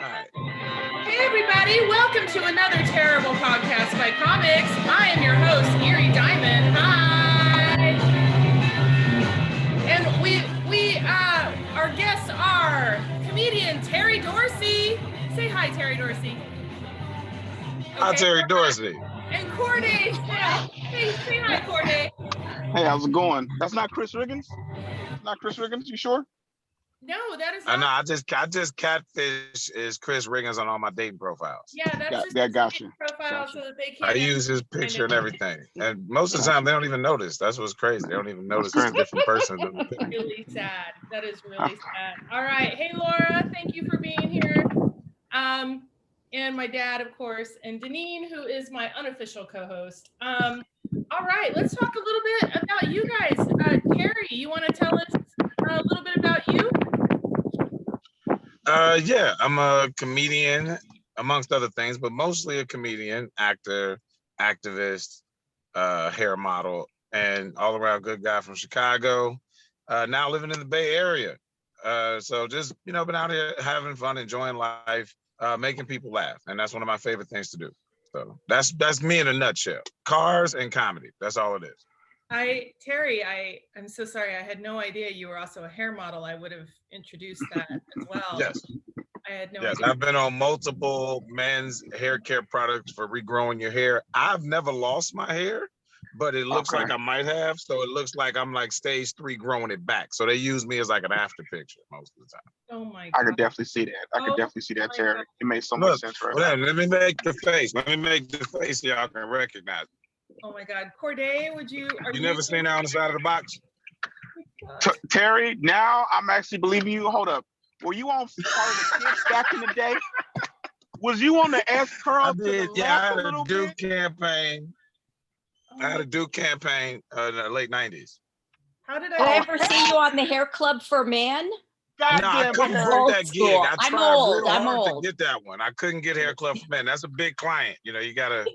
right. Hey everybody, welcome to another terrible podcast by comics. I am your host, Eerie Diamond. Hi. And our guests are comedian Terry Dorsey. Say hi, Terry Dorsey. Okay. Hi, Terry Dorsey. And Corde Snell. Hey, say hi, Corde. Hey, how's it going? That's not Chris Riggins? Not Chris Riggins, you sure? No, that is I not. know. I just catfish is Chris Riggins on all my dating profiles. Yeah, that's just got his you. profile so that they can't. I use his picture and everything, and most of the time they don't even notice. That's what's crazy. They don't even notice it's a different person than the picture. Really sad. That is really sad. All right. Hey, Laura. Thank you for being here. And my dad, of course, and Deneen, who is my unofficial co-host. All right. Let's talk a little bit about you guys. Terry, you want to tell us a little bit about you? Yeah, I'm a comedian, amongst other things, but mostly a comedian, actor, activist, hair model, and all around good guy from Chicago. Now living in the Bay Area. So just, been out here having fun, enjoying life, making people laugh. And that's one of my favorite things to do. So that's me in a nutshell. Cars and comedy. That's all it is. Terry, I'm so sorry. I had no idea you were also a hair model. I would have introduced that as well. Yes. I had no Yes, idea. I've been on multiple men's hair care products for regrowing your hair. I've never lost my hair, but it looks like I might have. So it looks like I'm like stage 3 growing it back. So they use me as like an after picture most of the time. Oh my God. I could definitely see that. I could definitely see that, Terry. It makes so much sense right now. Let me make the face. Let me make the face so y'all can recognize it. Oh my God. Corde, would you? You never seen that on the side of the box? Terry, now I'm actually believing you. Hold up. Were you on part of the kids back in the day? Was you on the S curl? I did. Yeah, I had a Duke bit? campaign. I had a Duke campaign in the late 90s. How did Did I ever see you on the Hair Club for Men? No, I couldn't get that gig. I tried real hard to get that one. I couldn't get Hair Club for Men. That's a big client. You gotta.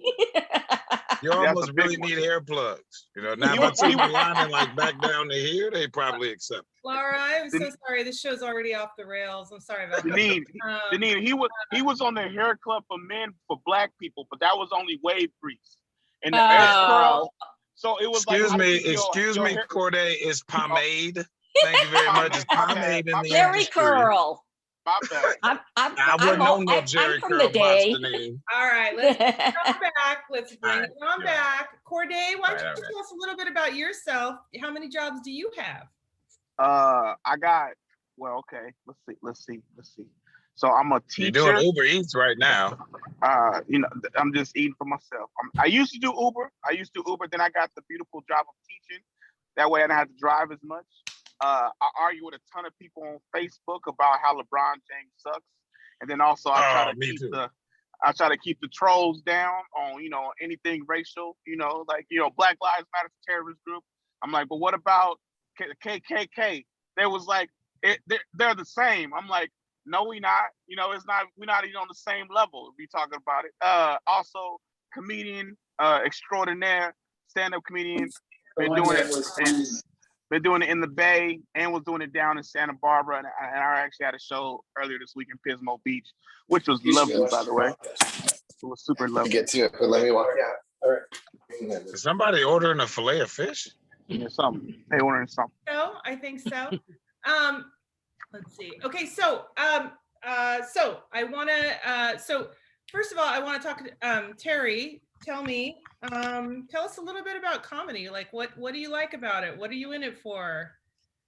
You almost really need hair plugs. Now if I take the lining like back down to here, they probably accept it. Laura, I'm so sorry. This show's already off the rails. I'm sorry about that. Deneen, he was on the Hair Club for Men for Black people, but that was only wave grease. And the S curl. So it was excuse me, Corde, is pomade. Thank you very much. It's pomade in the Jerry curl. My bad. I'm Jerry from curl the day. All right, let's come back. Let's bring it on back. Corde, why don't you tell us a little bit about yourself? How many jobs do you have? I got. Well, okay. Let's see. So I'm a teacher. You're doing Uber Eats right now. I'm just eating for myself. I used to do Uber. Then I got the beautiful job of teaching. That way I don't have to drive as much. I argue with a ton of people on Facebook about how LeBron James sucks, and then also I try to keep the trolls down on anything racial. Black Lives Matter terrorist group. I'm like, but what about KKK? They was like, they're the same. I'm like, no, we not. It's not. We're not even on the same level. We talking about it. Also, comedian extraordinaire, stand-up comedian. Been doing it in the Bay and was doing it down in Santa Barbara. And I actually had a show earlier this week in Pismo Beach, which was lovely, by the way. It was super lovely. Get to it, but let me walk out. All right. Is somebody ordering a fillet of fish? Yeah, something. They ordering something. No, I think so. Let's see. Okay, so I want to. So first of all, I want to talk to Terry. Tell us a little bit about comedy. Like, what do you like about it? What are you in it for?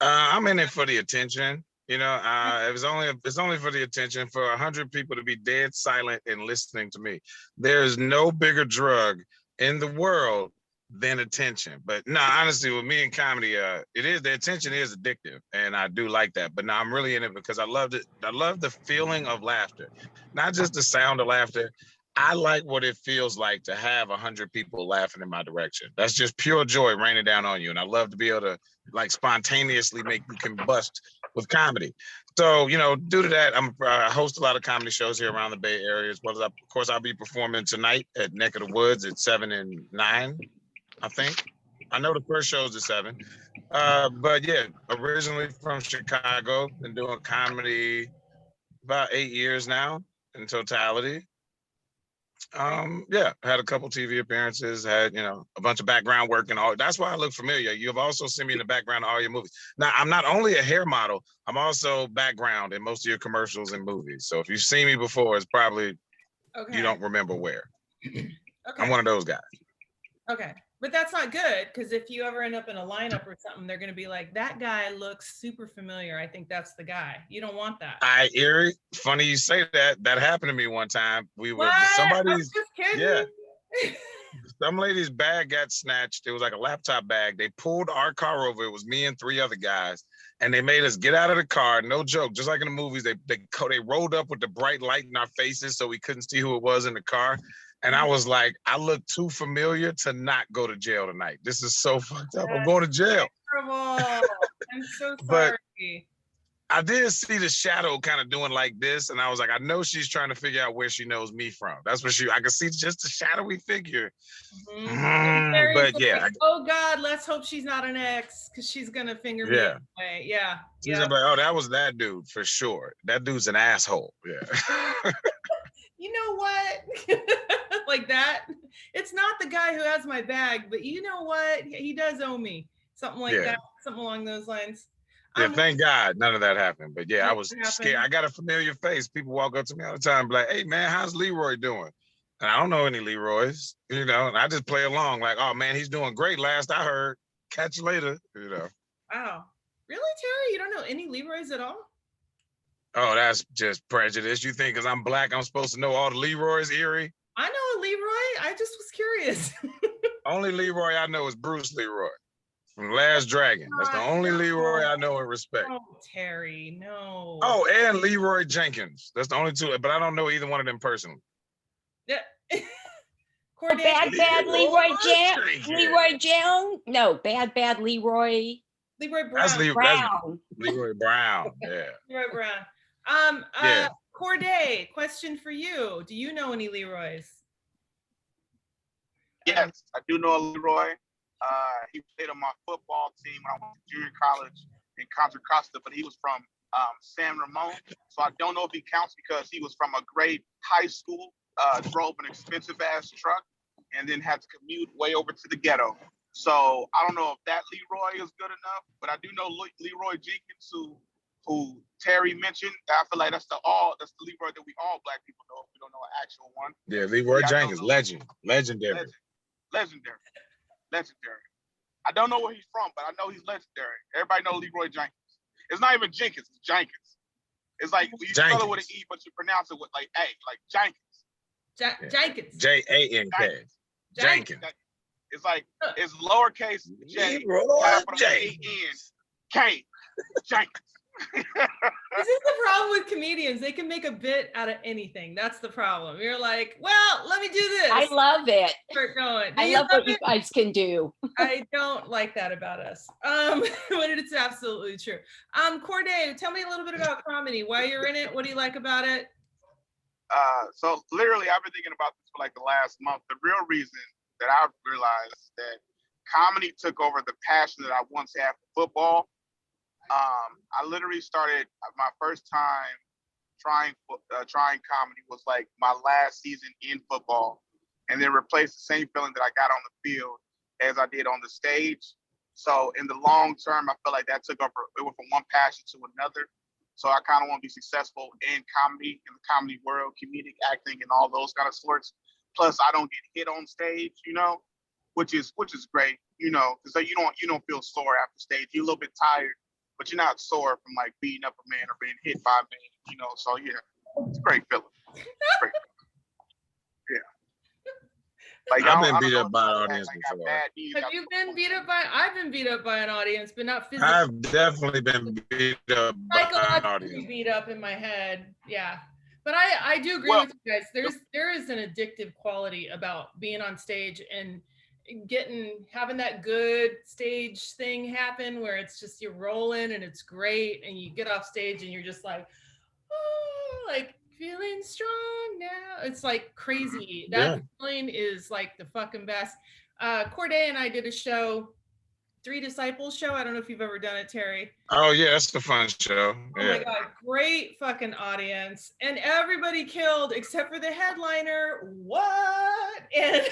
I'm in it for the attention. It's only for the attention for 100 people to be dead silent and listening to me. There is no bigger drug in the world than attention. But no, honestly, with me and comedy, the attention is addictive, and I do like that. But no, I'm really in it because I love it. I love the feeling of laughter, not just the sound of laughter. I like what it feels like to have 100 people laughing in my direction. That's just pure joy raining down on you. And I love to be able to like spontaneously make you combust with comedy. So, due to that, I host a lot of comedy shows here around the Bay Area, as well as, of course, I'll be performing tonight at Neck of the Woods at 7 and 9, I think. I know the first show's at 7. But yeah, originally from Chicago, been doing comedy about 8 years now in totality. Yeah, had a couple TV appearances, had, a bunch of background work and all. That's why I look familiar. You've also seen me in the background of all your movies. Now, I'm not only a hair model, I'm also background in most of your commercials and movies. So if you've seen me before, it's probably you don't remember where. Okay. I'm one of those guys. Okay. But that's not good, because if you ever end up in a lineup or something, they're going to be like, that guy looks super familiar. I think that's the guy. You don't want that. Eerie, funny you say that. That happened to me one time. We were Somebody's just kidding. Yeah. Some lady's bag got snatched. It was like a laptop bag. They pulled our car over. It was me and 3 other guys, and they made us get out of the car. No joke, just like in the movies. They rolled up with the bright light in our faces so we couldn't see who it was in the car. And I was like, I look too familiar to not go to jail tonight. This is so fucked up. I'm going to jail. Terrible. I'm so sorry. But I did see the shadow kind of doing like this, and I was like, I know she's trying to figure out where she knows me from. That's what I could see, just a shadowy figure. But yeah. Like, oh God, let's hope she's not an ex, because she's gonna finger me anyway. Yeah. She's like, oh, that was that dude for sure. That dude's an asshole. Yeah. You know what? Like that. It's not the guy who has my bag, but you know what? He does owe me. Something like that. Something along those lines. Yeah, thank God none of that happened. But yeah, I was scared. I got a familiar face. People walk up to me all the time, be like, hey man, how's Leroy doing? And I don't know any Leroys, and I just play along like, oh man, he's doing great. Last I heard, catch you later, Wow. Really, Terry? You don't know any Leroys at all? Oh, that's just prejudice. You think because I'm black, I'm supposed to know all the Leroys, Eerie? I know a Leroy. I just was curious. Only Leroy I know is Bruce Leroy from Last Dragon. That's the only Leroy I know and respect. Oh, Terry, no. Oh, and Leroy Jenkins. That's the only 2, but I don't know either one of them personally. Yeah. Bad Leroy Jones? No, bad Leroy. Leroy Brown. That's Leroy Brown. Yeah. Leroy Brown. Corde, question for you. Do you know any Leroys? Yes, I do know a Leroy. He played on my football team when I went to junior college in Contra Costa, but he was from San Ramon. So I don't know if he counts because he was from a great high school, drove an expensive ass truck, and then had to commute way over to the ghetto. So I don't know if that Leroy is good enough, but I do know Leroy Jenkins, who Terry mentioned. I feel like that's the Leroy that we all black people know. If we don't know an actual one. Yeah, Leroy Jenkins, legendary. I don't know where he's from, but I know he's legendary. Everybody knows Leroy Jenkins. It's not even Jenkins, it's Jenkins. It's like you spell it with an E, but you pronounce it with like A, like Jenkins. Jenkins. J-A-N-K. Jenkins. It's like it's lowercase J, capital A-N, K. Jenkins. This is the problem with comedians. They can make a bit out of anything. That's the problem. You're like, well, let me do this. I love it. Start going. I love what you guys can do. I don't like that about us. But it's absolutely true. Corde, tell me a little bit about comedy. Why you're in it? What do you like about it? So literally, I've been thinking about this for like the last month. The real reason that I've realized that comedy took over the passion that I once had for football. I literally started my first time trying comedy was like my last season in football, and then replaced the same feeling that I got on the field as I did on the stage. So in the long term, I feel like that took over. It went from one passion to another. So I kind of want to be successful in comedy, in the comedy world, comedic acting, and all those kind of sorts. Plus, I don't get hit on stage, which is great, because you don't feel sore after stage. You're a little bit tired, but you're not sore from like beating up a man or being hit by a man, So yeah, it's a great feeling. Yeah. Like I've been beat up by an audience before. Have you been beat up by? I've been beat up by an audience, but not physically. I've definitely been beat up by an audience. Beat up in my head, yeah. But I do agree with you guys. There is an addictive quality about being on stage and having that good stage thing happen where it's just you're rolling and it's great, and you get off stage and you're just like, oh, like feeling strong now. It's like crazy. That feeling is like the fucking best. Corde and I did a show Three Disciples show. I don't know if you've ever done it, Terry. Oh yeah, that's the fun show. Oh my God, great fucking audience. And everybody killed except for the headliner. What? And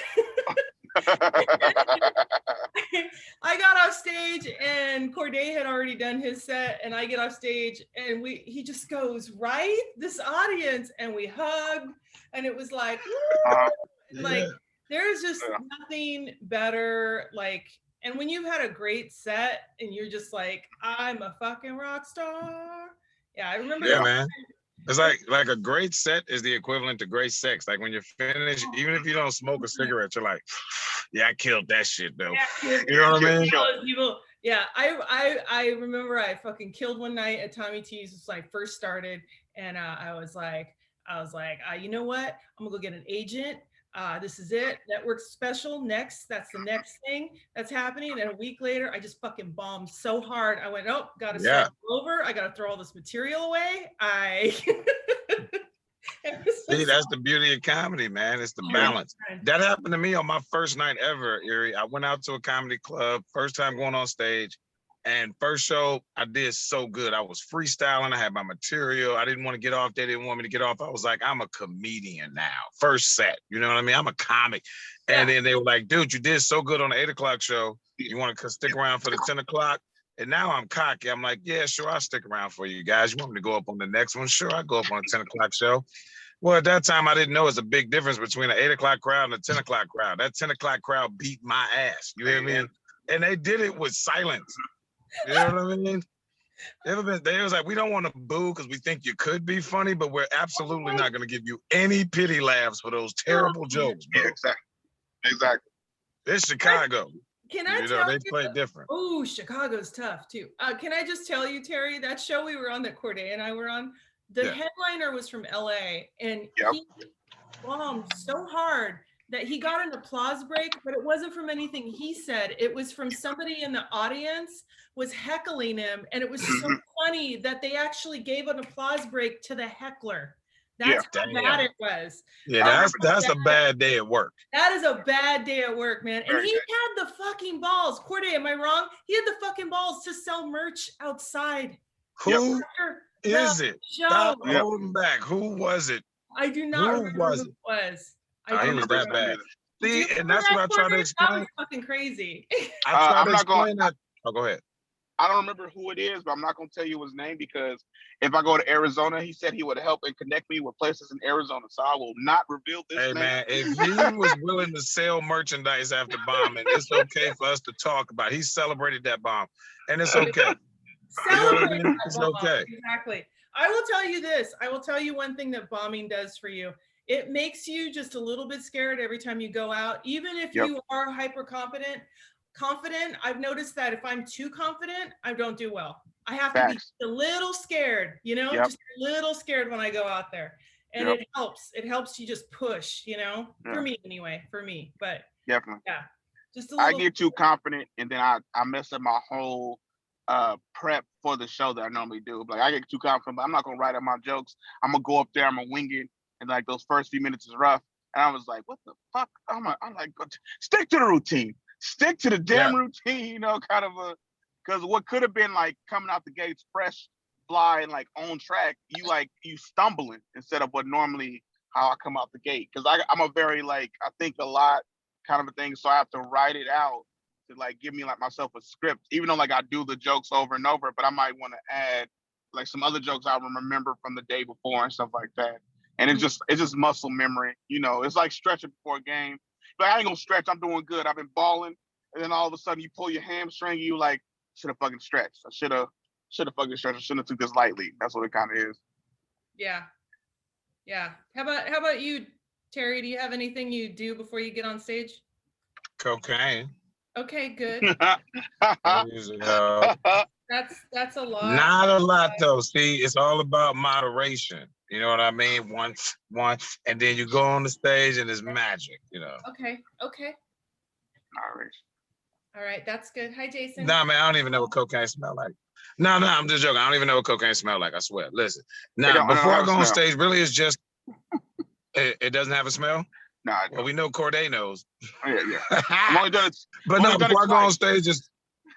I got off stage and Corde had already done his set, and I get off stage and he just goes, right? This audience, and we hugged, and it was like, like there's just nothing better. Like, and when you've had a great set and you're just like, I'm a fucking rock star. Yeah, I remember. Yeah, man. It's like a great set is the equivalent to great sex. Like when you're finished, even if you don't smoke a cigarette, you're like, yeah, I killed that shit though. Yeah, you know what I mean? Yeah, I remember I fucking killed one night at Tommy T's when I first started, and I was like, you know what? I'm gonna go get an agent. This is it. Network special next. That's the next thing that's happening. And a week later, I just fucking bombed so hard. I went, oh, gotta start over. I gotta throw all this material away. See, that's the beauty of comedy, man. It's the balance. That happened to me on my first night ever, Eerie. I went out to a comedy club, first time going on stage. And first show, I did so good. I was freestyling. I had my material. I didn't want to get off. They didn't want me to get off. I was like, I'm a comedian now. First set, you know what I mean? I'm a comic. And then they were like, dude, you did so good on the 8 o'clock show. You want to stick around for the 10 o'clock? And now I'm cocky. I'm like, yeah, sure, I'll stick around for you guys. You want me to go up on the next one? Sure, I'll go up on the 10 o'clock show. Well, at that time, I didn't know it's a big difference between the 8 o'clock crowd and the 10 o'clock crowd. That 10 o'clock crowd beat my ass. You hear me? And they did it with silence. You know what I mean? They was like, we don't want to boo because we think you could be funny, but we're absolutely not going to give you any pity laughs for those terrible jokes, bro. Exactly. It's Chicago. Can I tell they you? play different. Oh, Chicago's tough too. Can I just tell you, Terry, that show we were on, that Corde and I were on, the headliner was from LA, and he bombed so hard that he got an applause break, but it wasn't from anything he said. It was from somebody in the audience was heckling him, and it was so funny that they actually gave an applause break to the heckler. That's how bad it was. Yeah, that's a bad day at work. That is a bad day at work, man. And he had the fucking balls. Corde, am I wrong? He had the fucking balls to sell merch outside. Who is it? Stop holding back. Who was it? I do not remember who it was. He was that bad. See, and that's what I try to explain. That was fucking crazy. I try to explain that. Oh, go ahead. I don't remember who it is, but I'm not going to tell you his name because if I go to Arizona, he said he would help and connect me with places in Arizona. So I will not reveal this name. Hey, man, if he was willing to sell merchandise after bombing, it's okay for us to talk about it. He celebrated that bomb, and it's okay. It's okay. Exactly. I will tell you this. I will tell you one thing that bombing does for you. It makes you just a little bit scared every time you go out, even if you are hyper confident. I've noticed that if I'm too confident, I don't do well. I have to be a little scared, just a little scared when I go out there. And it helps. It helps you just push, for me anyway, but definitely. Yeah. Just a little. I get too confident and then I mess up my whole prep for the show that I normally do. Like I get too confident, but I'm not gonna write up my jokes. I'm gonna go up there, I'm gonna wing it. And like those first few minutes is rough. And I was like, what the fuck? I'm like, stick to the routine. Stick to the damn routine, kind of because what could have been like coming out the gates fresh, fly, and like on track, you stumbling instead of what normally how I come out the gate. Because I'm a very I think a lot kind of a thing. So I have to write it out to give me myself a script, even though I do the jokes over and over, but I might want to add some other jokes I remember from the day before and stuff like that. And it's just muscle memory, It's like stretching before a game. But I ain't gonna stretch. I'm doing good. I've been balling, and then all of a sudden you pull your hamstring. You should have fucking stretched. I should have fucking stretched. I shouldn't have took this lightly. That's what it kind of is. Yeah. How about you, Terry? Do you have anything you do before you get on stage? Cocaine. Okay, good. That's a lot. Not a lot though. See, it's all about moderation. You know what I mean? Once, and then you go on the stage and it's magic, Okay. All right, that's good. Hi, Jason. Nah, man, I don't even know what cocaine smell like. No, I'm just joking. I don't even know what cocaine smell like, I swear. Listen. Now, before I go on stage, really it's just, it doesn't have a smell? No, well, we know Corde knows. Yeah. I'm only done it. But no, before I go on stage,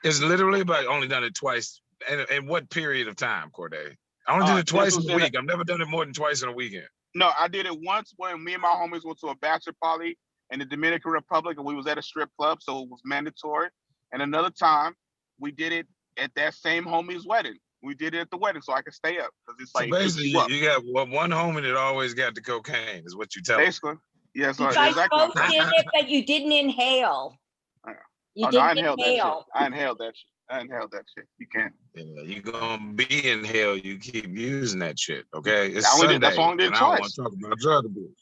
It's literally, but I only done it twice. And in what period of time, Corde? I only did it This twice was in a week. I've never done it more than twice in a weekend. No, I did it once when me and my homies went to a bachelor party in the Dominican Republic, and we was at a strip club, so it was mandatory. And another time, we did it at that same homie's wedding. We did it at the wedding, so I could stay up because it's So like basically, you up. you got one homie that always got the cocaine, is what you tell me. Basically, yeah. So You guys exactly. both did it, but you didn't inhale. You Oh, no, I didn't inhaled that shit. inhale. I inhaled that shit. I inhaled that shit. You can't. Yeah, you're gonna be in hell. You keep using that shit, okay? It's I only Sunday, did- that's why I only did and I don't want twice. to talk about drug abuse.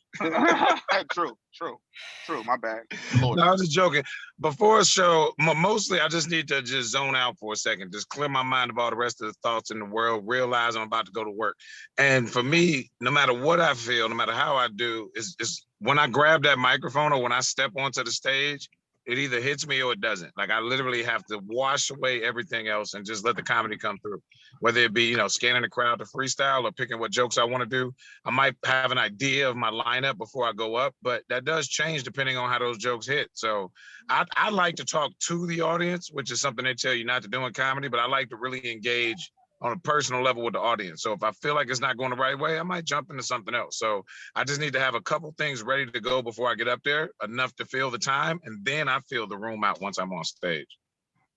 True. My bad. No, I'm just joking. Before a show, mostly I just need to just zone out for a second, just clear my mind of all the rest of the thoughts in the world, realize I'm about to go to work. And for me, no matter what I feel, no matter how I do, is when I grab that microphone or when I step onto the stage, it either hits me or it doesn't. Like I literally have to wash away everything else and just let the comedy come through. Whether it be, you know, scanning the crowd to freestyle or picking what jokes I want to do. I might have an idea of my lineup before I go up, but that does change depending on how those jokes hit. So I like to talk to the audience, which is something they tell you not to do in comedy, but I like to really engage on a personal level with the audience. So if I feel like it's not going the right way, I might jump into something else. So I just need to have a couple things ready to go before I get up there, enough to fill the time, and then I fill the room out once I'm on stage.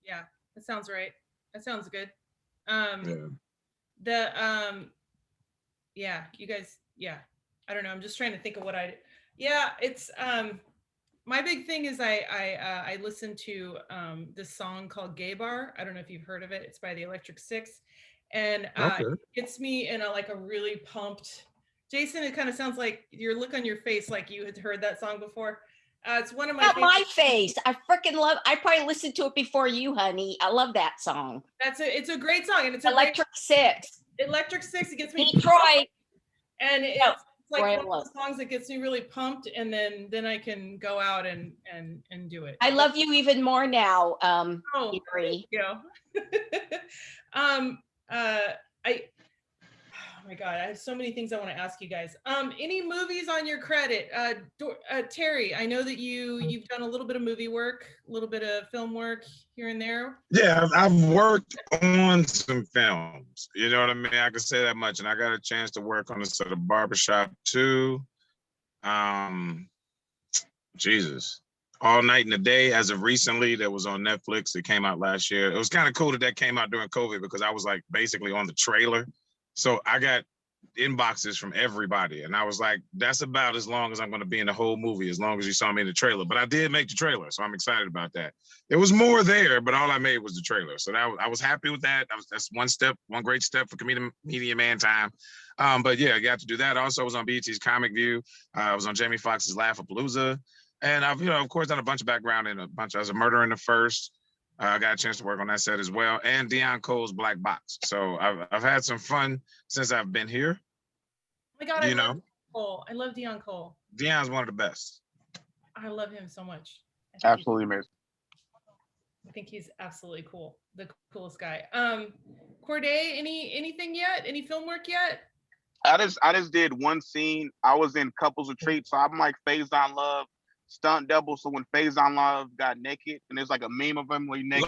Yeah, that sounds right. That sounds good. You guys, I don't know. I'm just trying to think of what it's my big thing is I listen to this song called Gay Bar. I don't know if you've heard of it. It's by the Electric Six. And it gets me in a really pumped. Jason, it kind of sounds like your look on your face like you had heard that song before. It's one of my Not my face. I freaking love. I probably listened to it before you, honey. I love that song. It's a great song, and it's Electric Six. Electric Six. It gets me Detroit. And it's like one of the songs that gets me really pumped, and then I can go out and do it. I love you even more now. Eerie. Oh my God, I have so many things I want to ask you guys. Any movies on your credit? Terry, I know that you've done a little bit of movie work, a little bit of film work here and there. Yeah, I've worked on some films. You know what I mean? I can say that much. And I got a chance to work on this at a barbershop too. Jesus. All Night and the Day, as of recently, that was on Netflix. It came out last year. It was kind of cool that came out during COVID because I was like basically on the trailer. So I got inboxes from everybody. And I was like, that's about as long as I'm going to be in the whole movie, as long as you saw me in the trailer. But I did make the trailer, so I'm excited about that. There was more there, but all I made was the trailer. So I was happy with that. That's one great step for Media Man Time. But yeah, I got to do that. Also, I was on BET's Comic View. I was on Jamie Foxx's Laugh-A-Palooza. And I've, of course, done a bunch of background in as a Murder in the First. I got a chance to work on that set as well, and Deion Cole's Black Box. So I've had some fun since I've been here. Oh my God, I love Cole. I love Deion Cole. Deion's one of the best. I love him so much. Absolutely amazing. I think he's absolutely cool. The coolest guy. Corde, anything yet? Any film work yet? I just did one scene. I was in Couples Retreat, so I'm like Faison Love stunt double. So when Faison Love got naked, and there's like a meme of him where he's naked,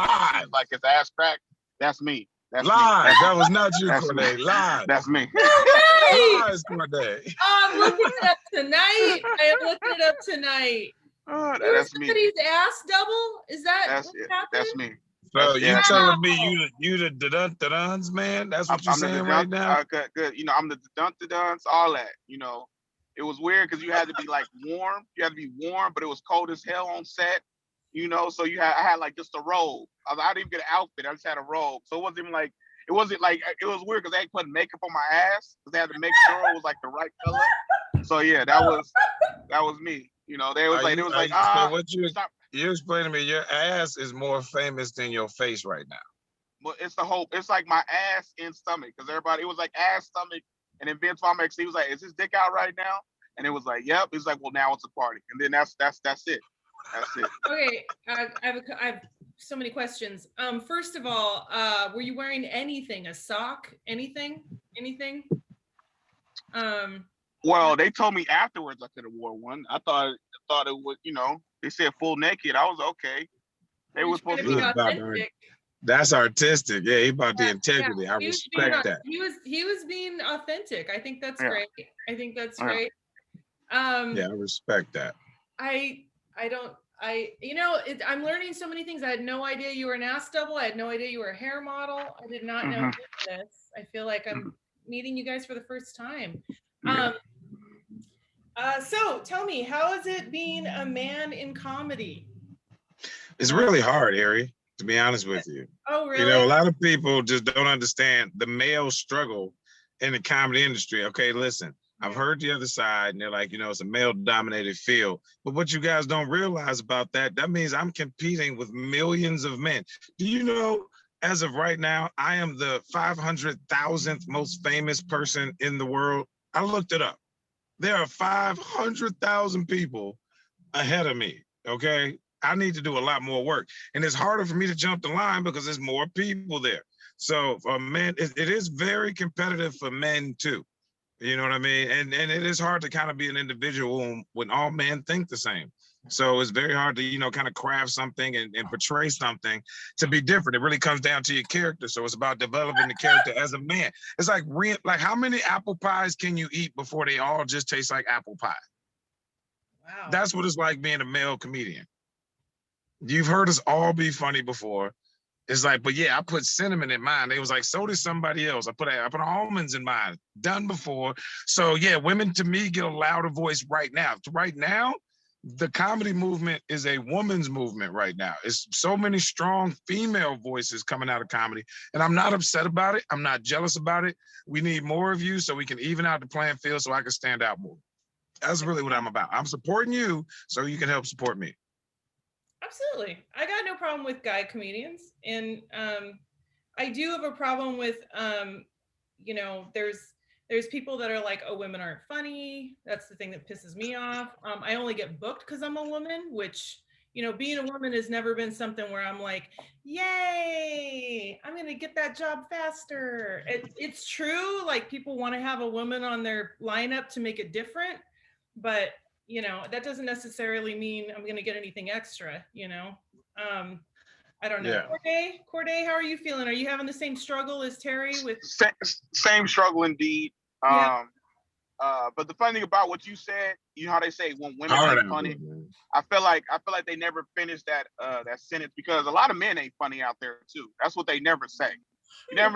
like his ass cracked. That's me. That's live. Me. That was not you, Corde. Live. That's me. Live, Corde. I'm looking it up tonight. I am looking it up tonight. That's somebody's me. ass double? Is that what's happening? That's me. So you telling me you the dun-dun-duns, man? That's what you're saying right now? Good. I'm the dun-dun-duns, all that. It was weird because you had to be like warm. You had to be warm, but it was cold as hell on set. So I had like just a robe. I didn't even get an outfit. I just had a robe. So it wasn't it was weird because they had put makeup on my ass because they had to make sure it was like the right color. So yeah, that was me. So what you explain to me, your ass is more famous than your face right now. Well, it's like my ass and stomach because everybody, it was like ass, stomach, and then Vince Vaughn, he was like, "Is his dick out right now?" And it was like, "Yep." He's like, "Well, now it's a party," and then that's it. That's it. Okay, I have so many questions. First of all, were you wearing anything? A sock? Anything? Well, they told me afterwards I could have wore one. I thought it would, they said full naked. I was okay. They were supposed to be authentic. That's artistic. Yeah, he about the Yeah, integrity. I he was being respect that. he was being authentic. I think that's Yeah. great. I think that's Yeah. great. Yeah, I respect that. I don't I'm learning so many things. I had no idea you were an ass double. I had no idea you were a hair model. I did not know this. I feel like I'm meeting you guys for the first time. So tell me, how is it being a man in comedy? It's really hard, Eerie, to be honest with you. Oh, really? You know, a lot of people just don't understand the male struggle in the comedy industry. Okay, listen, I've heard the other side, and they're like, you know, it's a male-dominated field. But what you guys don't realize about that means I'm competing with millions of men. Do you know, as of right now, I am the 500,000th most famous person in the world? I looked it up. There are 500,000 people ahead of me, okay? I need to do a lot more work. And it's harder for me to jump the line because there's more people there. So for men, it is very competitive for men too. You know what I mean? And it is hard to kind of be an individual when all men think the same. So it's very hard to, you know, kind of craft something and portray something to be different. It really comes down to your character. So it's about developing the character as a man. It's like how many apple pies can you eat before they all just taste like apple pie? Wow. That's what it's like being a male comedian. You've heard us all be funny before. It's like, but yeah, I put cinnamon in mine. They was like, so did somebody else. I put almonds in mine. Done before. So yeah, women to me get a louder voice right now. Right now, the comedy movement is a woman's movement right now. It's so many strong female voices coming out of comedy. And I'm not upset about it. I'm not jealous about it. We need more of you so we can even out the playing field so I can stand out more. That's really what I'm about. I'm supporting you so you can help support me. Absolutely. I got no problem with guy comedians. And I do have a problem with, you know, there's people that are like, oh, women aren't funny. That's the thing that pisses me off. I only get booked because I'm a woman, which, you know, being a woman has never been something where I'm like, yay, I'm going to get that job faster. It's true. Like people want to have a woman on their lineup to make it different. But you know, that doesn't necessarily mean I'm going to get anything extra, you know? I don't know. Yeah. Corde, how are you feeling? Are you having the same struggle as Terry with? Same struggle indeed. Yeah. But the funny thing about what you said, you know how they say when women ain't funny, I feel like they never finished that sentence because a lot of men ain't funny out there too. That's what they never say.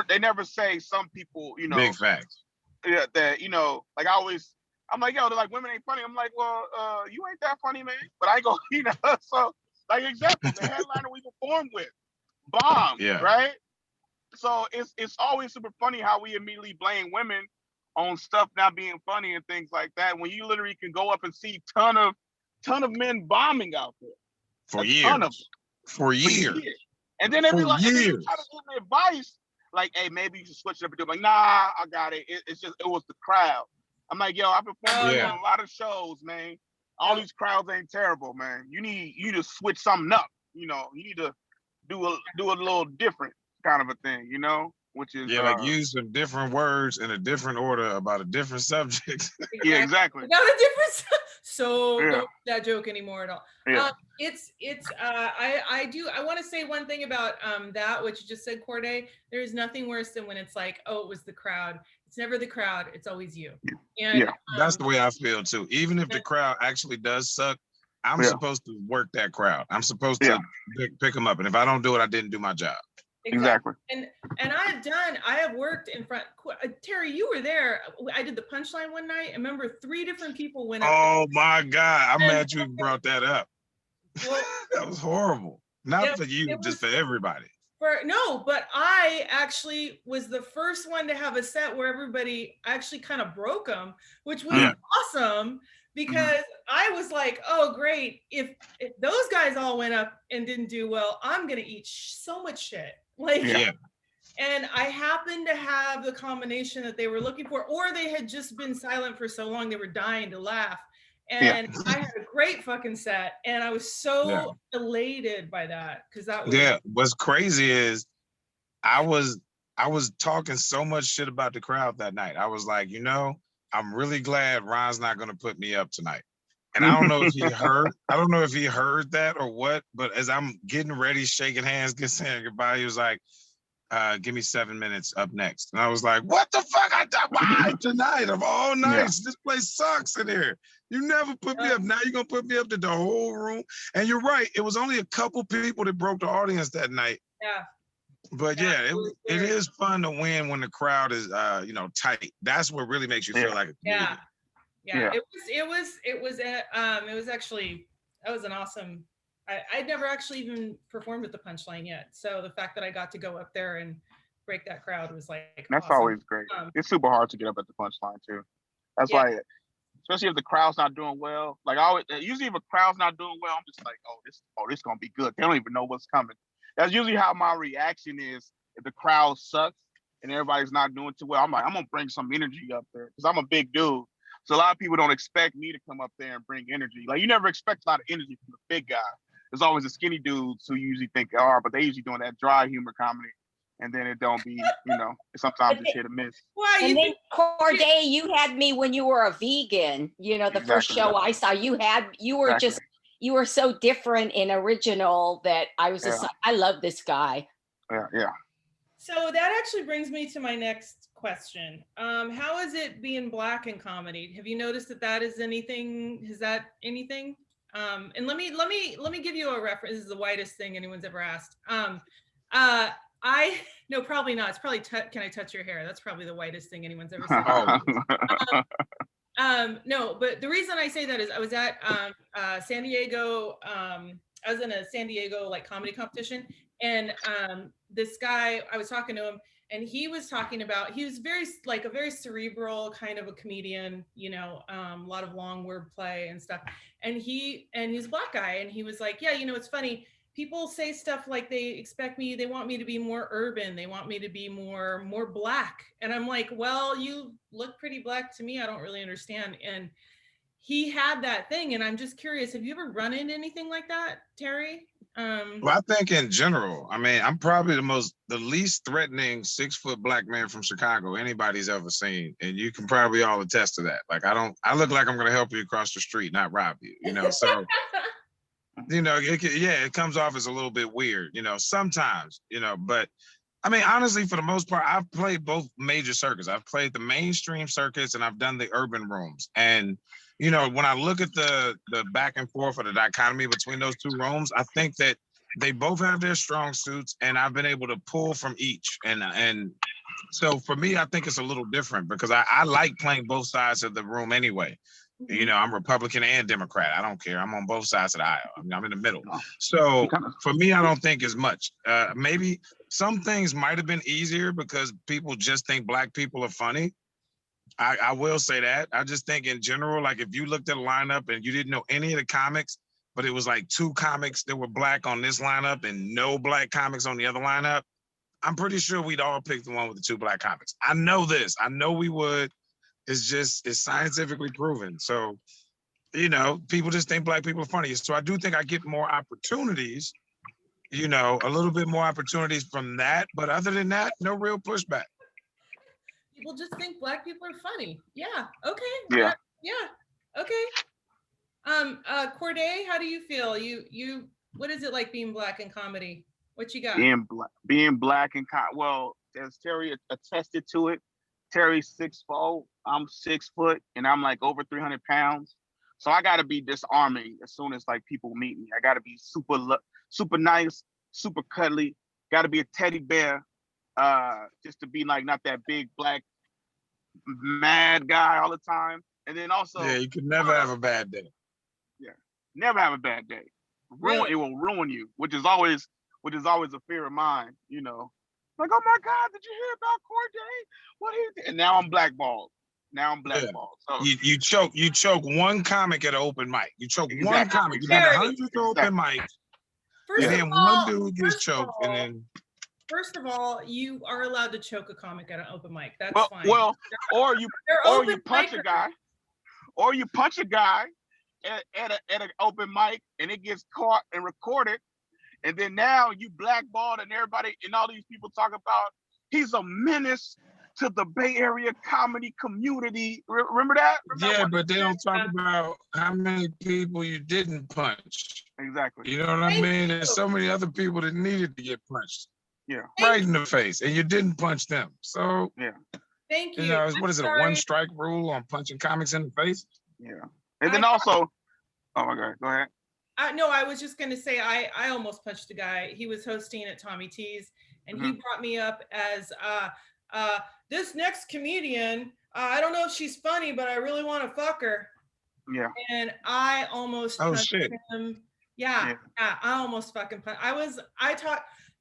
They never say some people, you know, big facts. Yeah, that, you know, like I'm like, yo, they're like, women ain't funny. I'm like, well, you ain't that funny, man. But I go, you know, so like example, the headliner we performed with, bomb, right? So it's always super funny how we immediately blame women on stuff not being funny and things like that. When you literally can go up and see ton of men bombing out there for years. For years. And then they be like, and then you try to give me advice, like, hey, maybe you should switch it up and do it. Like, nah, I got it. It was the crowd. I'm like, yo, I've performed on a lot of shows, man. All these crowds ain't terrible, man. You to switch something up. You know, you need to do a little different kind of a thing, you know, which is like use some different words in a different order about a different subject. Yeah, exactly. About a different. So don't do that joke anymore at all. Yeah. I want to say one thing about that, what you just said, Corde. There is nothing worse than when it's like, oh, it was the crowd. It's never the crowd. It's always you. And that's the way I feel too. Even if the crowd actually does suck, I'm supposed to work that crowd. I'm supposed to pick them up. And if I don't do it, I didn't do my job. Exactly. And I have worked in front. Terry, you were there. I did the punchline one night. I remember 3 different people went up. Oh my God. I'm mad you brought that up. Well, that was horrible. Not for you, just for everybody. But I actually was the first one to have a set where everybody actually kind of broke them, which was awesome because I was like, oh, great. If those guys all went up and didn't do well, I'm going to eat so much shit. And I happened to have the combination that they were looking for, or they had just been silent for so long, they were dying to laugh. And I had a great fucking set, and I was so elated by that because that was What's crazy is I was talking so much shit about the crowd that night. I was like, you know, I'm really glad Ron's not going to put me up tonight And I don't know if he heard that or what, but as I'm getting ready, shaking hands, saying goodbye, he was like, give me 7 minutes up next. And I was like, what the fuck? Why tonight of all nights? This place sucks in here. You never put me up. Now you're gonna put me up to the whole room. And you're right, it was only a couple people that broke the audience that night. Yeah. But yeah, it is fun to win when the crowd is tight. That's what really makes you feel like a comedian. Yeah. It was actually, that was an awesome. I'd never actually even performed at the Punchline yet. So the fact that I got to go up there and break that crowd was like that's awesome. always great. It's super hard to get up at the Punchline too. That's why, especially if the crowd's not doing well. Like usually if a crowd's not doing well, I'm just like, this gonna be good. They don't even know what's coming. That's usually how my reaction is if the crowd sucks and everybody's not doing too well. I'm like, I'm gonna bring some energy up there because I'm a big dude. So a lot of people don't expect me to come up there and bring energy. Like you never expect a lot of energy from the big guy. There's always the skinny dudes who usually think they are, but they usually doing that dry humor comedy. And then it don't be, sometimes it's hit or miss. And then Corde, you had me when you were a vegan. The first show I saw, you were so different and original that I was just like, I love this guy. Yeah. So that actually brings me to my next question. How is it being Black in comedy? Have you noticed that is anything? Is that anything? And let me give you a reference. This is the whitest thing anyone's ever asked. No, probably not. It's probably can I touch your hair? That's probably the whitest thing anyone's ever said. No, but the reason I say that is I was at San Diego. I was in a San Diego comedy competition, and this guy, I was talking to him, and he was talking about, he was very a very cerebral kind of a comedian, a lot of long wordplay and stuff. And he's a Black guy, and he was like, yeah, it's funny. People say stuff like they want me to be more urban. They want me to be more Black. And I'm like, well, you look pretty Black to me. I don't really understand. And he had that thing. And I'm just curious, have you ever run into anything like that, Terry? Well, I think in general, I'm probably the least threatening 6-foot Black man from Chicago anybody's ever seen. And you can probably all attest to that. I look like I'm going to help you across the street, not rob you, so, it comes off as a little bit weird, sometimes, but honestly, for the most part, I've played both major circuits. I've played the mainstream circuits and I've done the urban rooms. And when I look at the back and forth or the dichotomy between those two rooms, I think that they both have their strong suits, and I've been able to pull from each. And so for me, I think it's a little different because I like playing both sides of the room anyway. I'm Republican and Democrat. I don't care. I'm on both sides of the aisle. I'm in the middle. So for me, I don't think as much. Maybe some things might have been easier because people just think Black people are funny. I will say that. I just think in general, if you looked at a lineup and you didn't know any of the comics, but it was 2 comics that were Black on this lineup and no Black comics on the other lineup, I'm pretty sure we'd all pick the one with the 2 Black comics. I know this. I know we would. It's scientifically proven. So, people just think Black people are funny. So I do think I get more opportunities, a little bit more opportunities from that. But other than that, no real pushback. People just think Black people are funny. Yeah. Okay. Yeah. Okay. Corde, how do you feel? You what is it like being Black in comedy? What you got? Being Black in comedy. Well, as Terry attested to it, Terry's 6'4", I'm 6 foot, and I'm over 300 pounds. So I gotta be disarming as soon as people meet me. I gotta be super nice, super cuddly. Gotta be a teddy bear, just to be not that big Black mad guy all the time. And then also, you could never have a bad day. Yeah, never have a bad day. It will ruin you, which is always a fear of mine. Oh my God, did you hear about Corde? What he did? And now I'm blackballed. So you choke one comic at an open mic. You choke one comic. You got 100 open mics. And then one dude gets choked, and then. First of all, you are allowed to choke a comic at an open mic. That's fine. Well, or you punch a guy, at an open mic, and it gets caught and recorded, and then now you blackballed, and everybody and all these people talk about he's a menace to the Bay Area comedy community. Remember that? Yeah, but they don't talk about how many people you didn't punch. Exactly. You know what I mean? There's so many other people that needed to get punched. Yeah. Right in the face, and you didn't punch them. So yeah. Thank you. You know, what is it? Sorry. A one strike rule on punching comics in the face? Yeah. And then also, oh my God, go ahead. No, I was just going to say, I almost punched a guy. He was hosting at Tommy T's, and he brought me up as this next comedian. I don't know if she's funny, but I really want to fuck her. Yeah. And I almost punched him. Yeah, I almost fucking punched.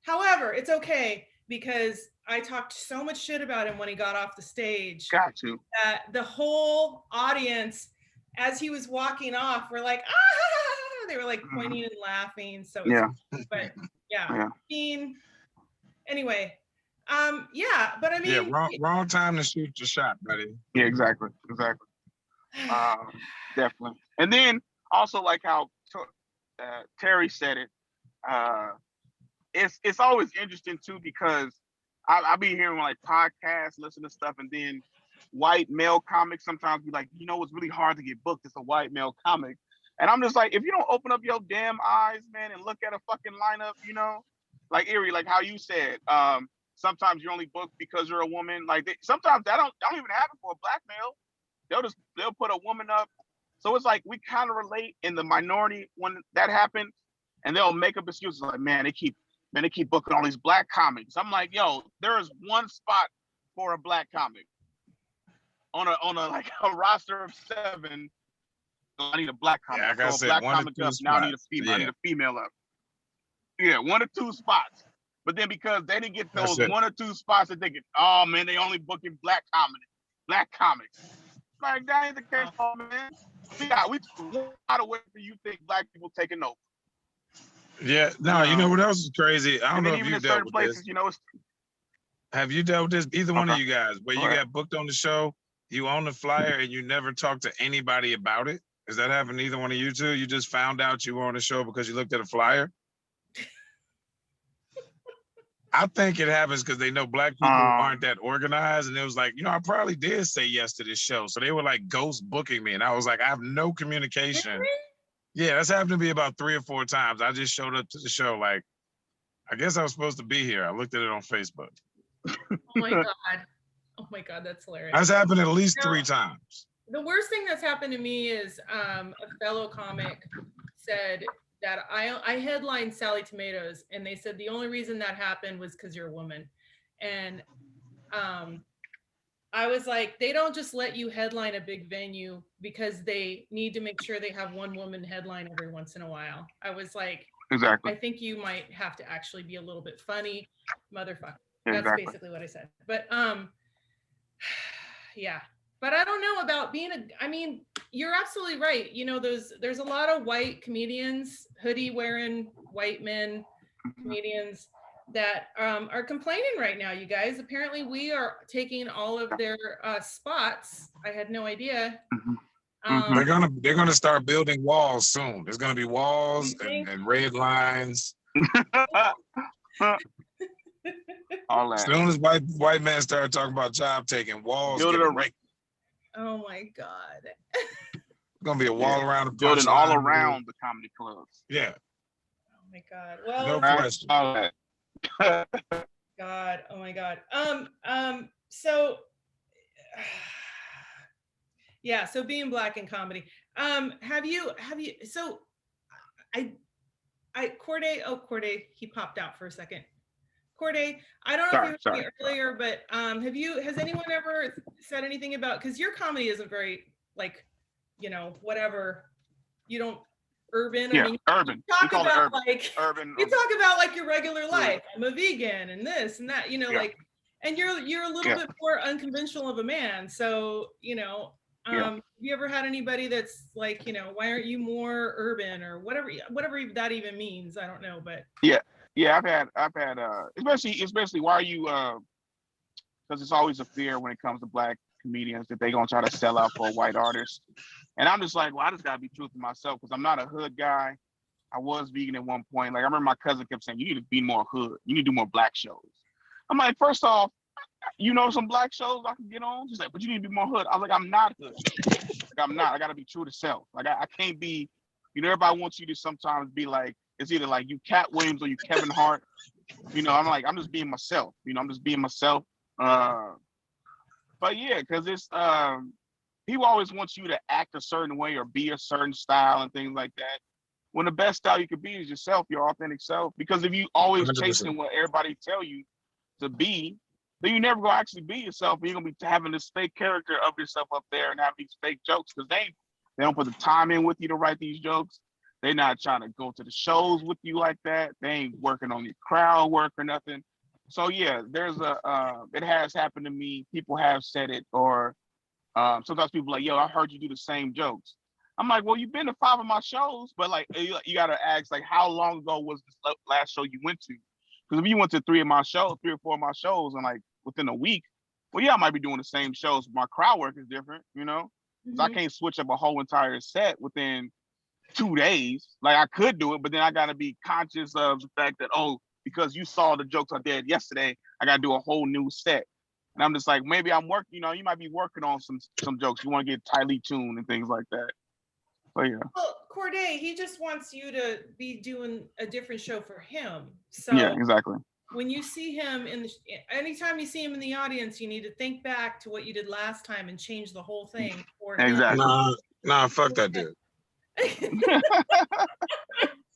However, it's okay because I talked so much shit about him when he got off the stage. Got to. That the whole audience, as he was walking off, were like, ah! They were like pointing and laughing. So but yeah. I mean, anyway, but I mean, wrong time to shoot your shot, buddy. Yeah, exactly. Definitely. And then also like how Terry said it, it's always interesting too because I be hearing like podcasts, listen to stuff, and then white male comics sometimes be like, it's really hard to get booked. It's a white male comic. And I'm just like, if you don't open up your damn eyes, man, and look at a fucking lineup, like Eerie, like how you said, sometimes you're only booked because you're a woman. Like sometimes that don't even happen for a black male. They'll put a woman up. So it's like we kind of relate in the minority when that happens, and they'll make up excuses like, man, they keep booking all these black comics. I'm like, yo, there is one spot for a black comic on a like a roster of 7. So I need a black comic. Yeah, I gotta so say, a black 1 to comic 2 up. spots. Now I need a female. Yeah. I need a female up. Yeah, 1 or 2 spots. But then because they didn't get those 1 or 2 spots, they're thinking, oh man, they only booking black comics. Like that ain't the case, man. We a lot of ways that you think black people taking over. Yeah, no, you know what else is crazy? I don't know if you dealt with places, this. Have you dealt with this? Either one of you guys, where you got booked on the show, you own the flyer, and you never talked to anybody about it? Has that happened to either one of you two? You just found out you were on the show because you looked at a flyer? I think it happens because they know black people aren't that organized, and it was like, I probably did say yes to this show. So they were like ghost booking me, and I was like, I have no communication. Really? Yeah, that's happened to me about 3 or 4 times. I just showed up to the show like, I guess I was supposed to be here. I looked at it on Facebook. Oh my God. Oh my God, that's hilarious. That's happened at least 3 times. The worst thing that's happened to me is a fellow comic said that I headlined Sally Tomatoes, and they said the only reason that happened was because you're a woman. And I was like, they don't just let you headline a big venue because they need to make sure they have one woman headline every once in a while. I was like, exactly. I think you might have to actually be a little bit funny, motherfucker. That's basically what I said. But yeah. But I don't know about you're absolutely right. There's a lot of white comedians, hoodie wearing white men comedians that are complaining right now, you guys. Apparently we are taking all of their spots. I had no idea. They're gonna start building walls soon. There's gonna be walls and red lines. All that. As soon as white men start talking about job taking, walls get raked. Oh my God. It's gonna be a wall around the building all around the comedy clubs. Yeah. Oh my God. Well, no question. God. Oh my God. So yeah, so being black in comedy. Have you so Corde, he popped out for a second. Corde, I don't know if you heard me earlier, but has anyone ever said anything about, because your comedy isn't very whatever, you don't urban. Yeah, I mean, urban. You talk about urban. You talk about like your regular life. I'm a vegan and this and that, and you're a little bit more unconventional of a man. So, have you ever had anybody that's like, why aren't you more urban or whatever that even means? I don't know, but yeah, I've had especially why are you because it's always a fear when it comes to black comedians that they gonna try to sell out for a white artist. And I'm just like, well, I just gotta be true to myself because I'm not a hood guy. I was vegan at one point. Like I remember my cousin kept saying, you need to be more hood. You need to do more black shows. I'm like, first off, you know some black shows I can get on? She's like, but you need to be more hood. I was like, I'm not hood. Like, I'm not. I gotta be true to self. Like I can't be, you know, everybody wants you to sometimes be like, it's either like you Cat Williams or you Kevin Hart. You know, I'm like, I'm just being myself. You know, I'm just being myself. But yeah, because it's people always want you to act a certain way or be a certain style and things like that. When the best style you could be is yourself, your authentic self. Because if you always 100%. chasing what everybody tell you to be, then you never gonna actually be yourself. You're gonna be having this fake character of yourself up there and have these fake jokes because they don't put the time in with you to write these jokes. They're not trying to go to the shows with you like that. They ain't working on your crowd work or nothing. So yeah, there's it has happened to me. People have said it, or sometimes people are like, yo, I heard you do the same jokes. I'm like, well, you've been to 5 of my shows, but like, you gotta ask, like, how long ago was this last show you went to? Because if you went to 3 or 4 of my shows, and like within a week, well, yeah, I might be doing the same shows. But my crowd work is different, you know. Because I can't switch up a whole entire set within 2 days. Like I could do it, but then I gotta be conscious of the fact that, oh, because you saw the jokes I did yesterday, I gotta do a whole new set. And I'm just like, maybe I'm working, you know, you might be working on some jokes. You want to get tightly tuned and things like that. So yeah. Well, Corde, he just wants you to be doing a different show for him. So yeah, exactly. When you see him anytime you see him in the audience, you need to think back to what you did last time and change the whole thing for him. Exactly. Nah, fuck that dude.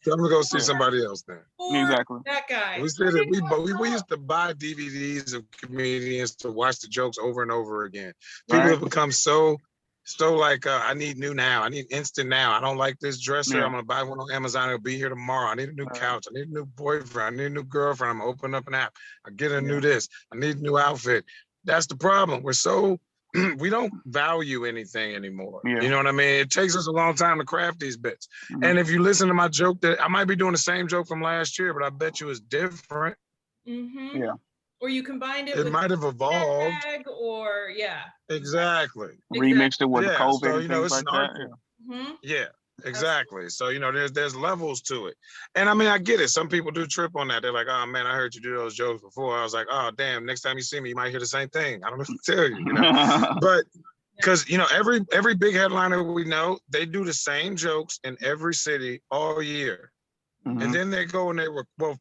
I'm gonna go see somebody else then. Exactly. That guy. We said it. We used to buy DVDs of comedians to watch the jokes over and over again. People have become so like, I need new now. I need instant now. I don't like this dresser. Yeah. I'm gonna buy one on Amazon. It'll be here tomorrow. I need a new couch. I need a new boyfriend. I need a new girlfriend. I'm gonna open up an app. I get a new this. I need a new outfit. That's the problem. We're so we don't value anything anymore. Yeah. You know what I mean? It takes us a long time to craft these bits. And if you listen to my joke, that I might be doing the same joke from last year, but I bet you it's different. Yeah. Or you combined it. It might have evolved. Or Exactly. Remixed it with COVID so, and things like that. Yeah, exactly. So, you know, there's levels to it. And I mean, I get it. Some people do trip on that. They're like, oh man, I heard you do those jokes before. I was like, oh damn, next time you see me, you might hear the same thing. I don't know what to tell you, you know. But because, you know, every big headliner we know, they do the same jokes in every city all year. And then they go and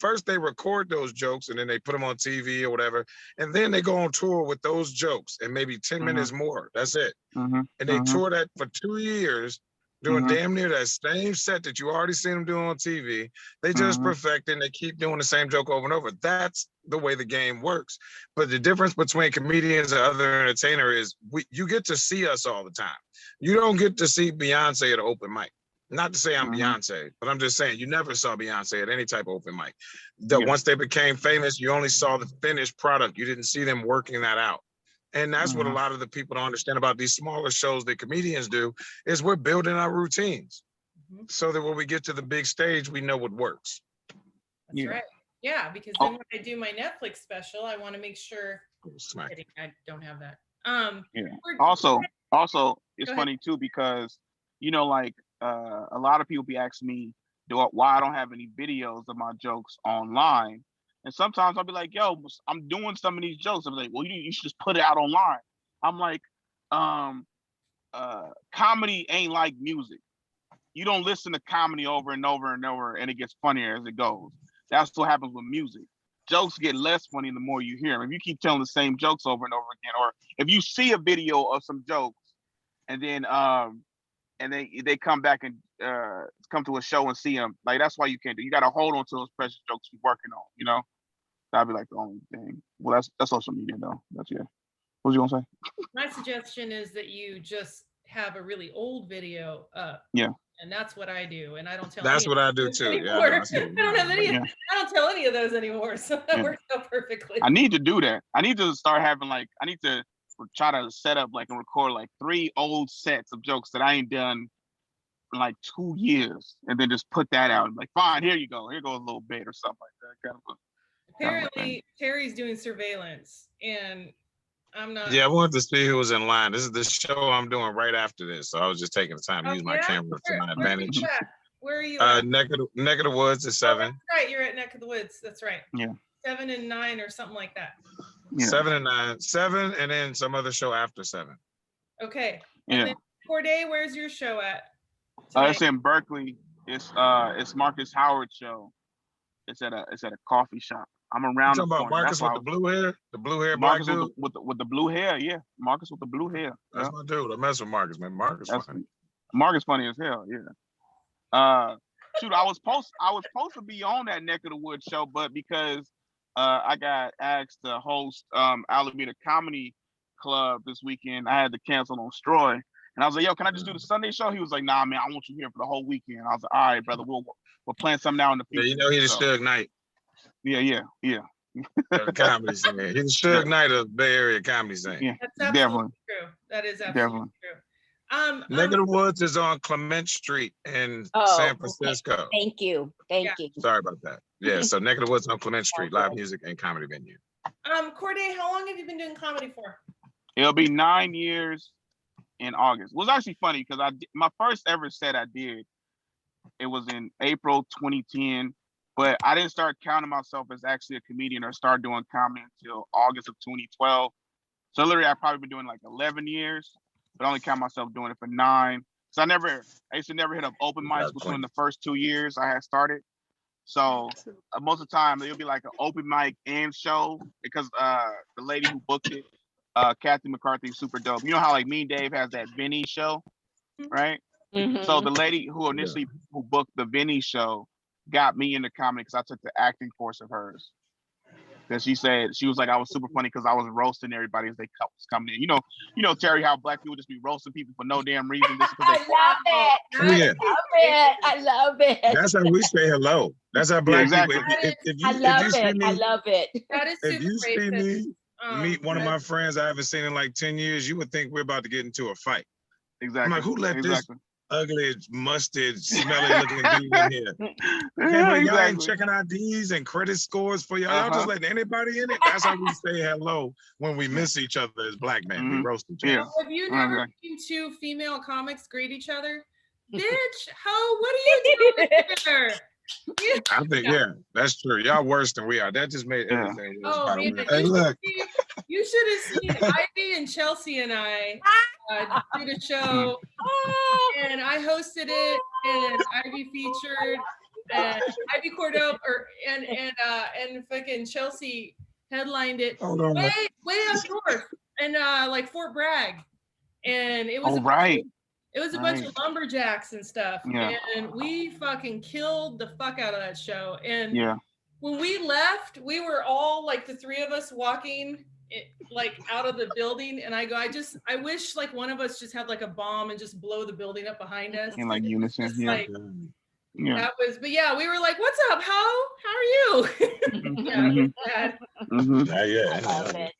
first they record those jokes and then they put them on TV or whatever. And then they go on tour with those jokes and maybe 10 minutes more. That's it. And they tour that for 2 years, doing damn near that same set that you already seen them do on TV. They just perfect it and they keep doing the same joke over and over. That's the way the game works. But the difference between comedians and other entertainers is you get to see us all the time. You don't get to see Beyonce at an open mic. Not to say I'm Beyonce, but I'm just saying you never saw Beyonce at any type of open mic. Once they became famous, you only saw the finished product. You didn't see them working that out. And that's what a lot of the people don't understand about these smaller shows that comedians do, is we're building our routines so that when we get to the big stage, we know what works. That's right. Yeah, because then when I do my Netflix special, I want to make sure I don't have that. Also, it's funny too, because, you know, like, a lot of people be asking me why I don't have any videos of my jokes online. And sometimes I'll be like, yo, I'm doing some of these jokes. I'm like, well, you should just put it out online. I'm like, comedy ain't like music. You don't listen to comedy over and over and over and it gets funnier as it goes. That's what happens with music. Jokes get less funny the more you hear them. If you keep telling the same jokes over and over again, or if you see a video of some jokes and then they come back and come to a show and see them. Like, that's why you can't do. You got to hold on to those precious jokes you're working on. You know, that'd be like the only thing. Well, that's social media though. That's What was you gonna say? My suggestion is that you just have a really old video up. Yeah. And that's what I do, and I don't tell. That's what I do too. Yeah, I don't have any. I don't tell any of those anymore, so that works out perfectly. I need to do that. I need to start having I need to try to set up and record 3 old sets of jokes that I ain't done in 2 years, and then just put that out. Fine, here you go. Here goes a little bit or something like that. Apparently, Terry's doing surveillance, and I'm not. Yeah, I wanted to see who was in line. This is the show I'm doing right after this, so I was just taking the time to use my camera to my advantage. Where are you at? Neck of the Woods at 7. That's right, you're at Neck of the Woods. That's right. Yeah. 7 and 9 or something like that. Yeah. 7 and 9. 7 and then some other show after 7. Okay. And then Corde, where's your show at? It's in Berkeley. It's Marcus Howard's show. It's at a coffee shop. I'm around the talking about corner. Marcus with the blue hair? The blue hair Marcus black dude? with the blue hair, yeah. Marcus with the blue hair. That's my dude. I mess with Marcus, man. Marcus funny. Marcus funny as hell, yeah. Shoot, I was supposed to be on that Neck of the Woods show, but because I got asked to host Alameda Comedy Club this weekend, I had to cancel on Stroy. And I was like, yo, can I just do the Sunday show? He was like, nah, man, I want you here for the whole weekend. I was like, all right, brother, we'll plan something out in the future. Yeah, you know he's the Suge Knight. Yeah. The comedy scene. He's the Suge Knight of the Bay Area comedy scene. Yeah, that's absolutely true. That is absolutely true. Neck of the Woods is on Clement Street in San Francisco. Okay. Thank you. Sorry about that. Yeah, so Neck of the Woods on Clement Street, live music and comedy venue. Corde, how long have you been doing comedy for? It'll be 9 years in August. It was actually funny because my first ever set I did, it was in April 2010, but I didn't start counting myself as actually a comedian or start doing comedy until August of 2012. So literally I've probably been doing like 11 years, but I only count myself doing it for 9. So I used to never hit up open mics between the first 2 years I had started. So most of the time it'll be like an open mic and show because the lady who booked it, Kathy McCarthy, is super dope. You know how like me and Dave has that Vinny show, right? Mm-hmm. So the lady who initially who booked the Vinny show got me into comedy because I took the acting course of hers. Because she was like I was super funny because I was roasting everybody as they was coming in. You know Terry, how black people just be roasting people for no damn reason. Just I love it. That's how we say hello. That's how black people. I love it. That is if you see racist. me meet one of my friends I haven't seen in like 10 years, you would think we're about to get into a fight. Exactly. I'm like, who let this ugly, mustard, smelly looking dude in here? Y'all ain't checking IDs and credit scores for y'all. Y'all just letting anybody in it. That's how we say hello when we miss each other as black men. We roast each other. Have you never seen two female comics greet each other? Bitch, ho, what are you doing there? I think, that's true. Y'all worse than we are. That just made everything. Oh, man. Hey, look. You should have seen Ivy and Chelsea and I did a show, and I hosted it, and Ivy featured, and Ivy Cordova, and fucking Chelsea headlined it way up north, and like Fort Bragg, and it was It was a bunch of lumberjacks and stuff, and we fucking killed the fuck out of that show. And when we left, we were all like the three of us walking like out of the building, and I wish like one of us just had like a bomb and just blow the building up behind us. In like unison, That was, but we were like, "What's up, ho? How are you?" It was bad.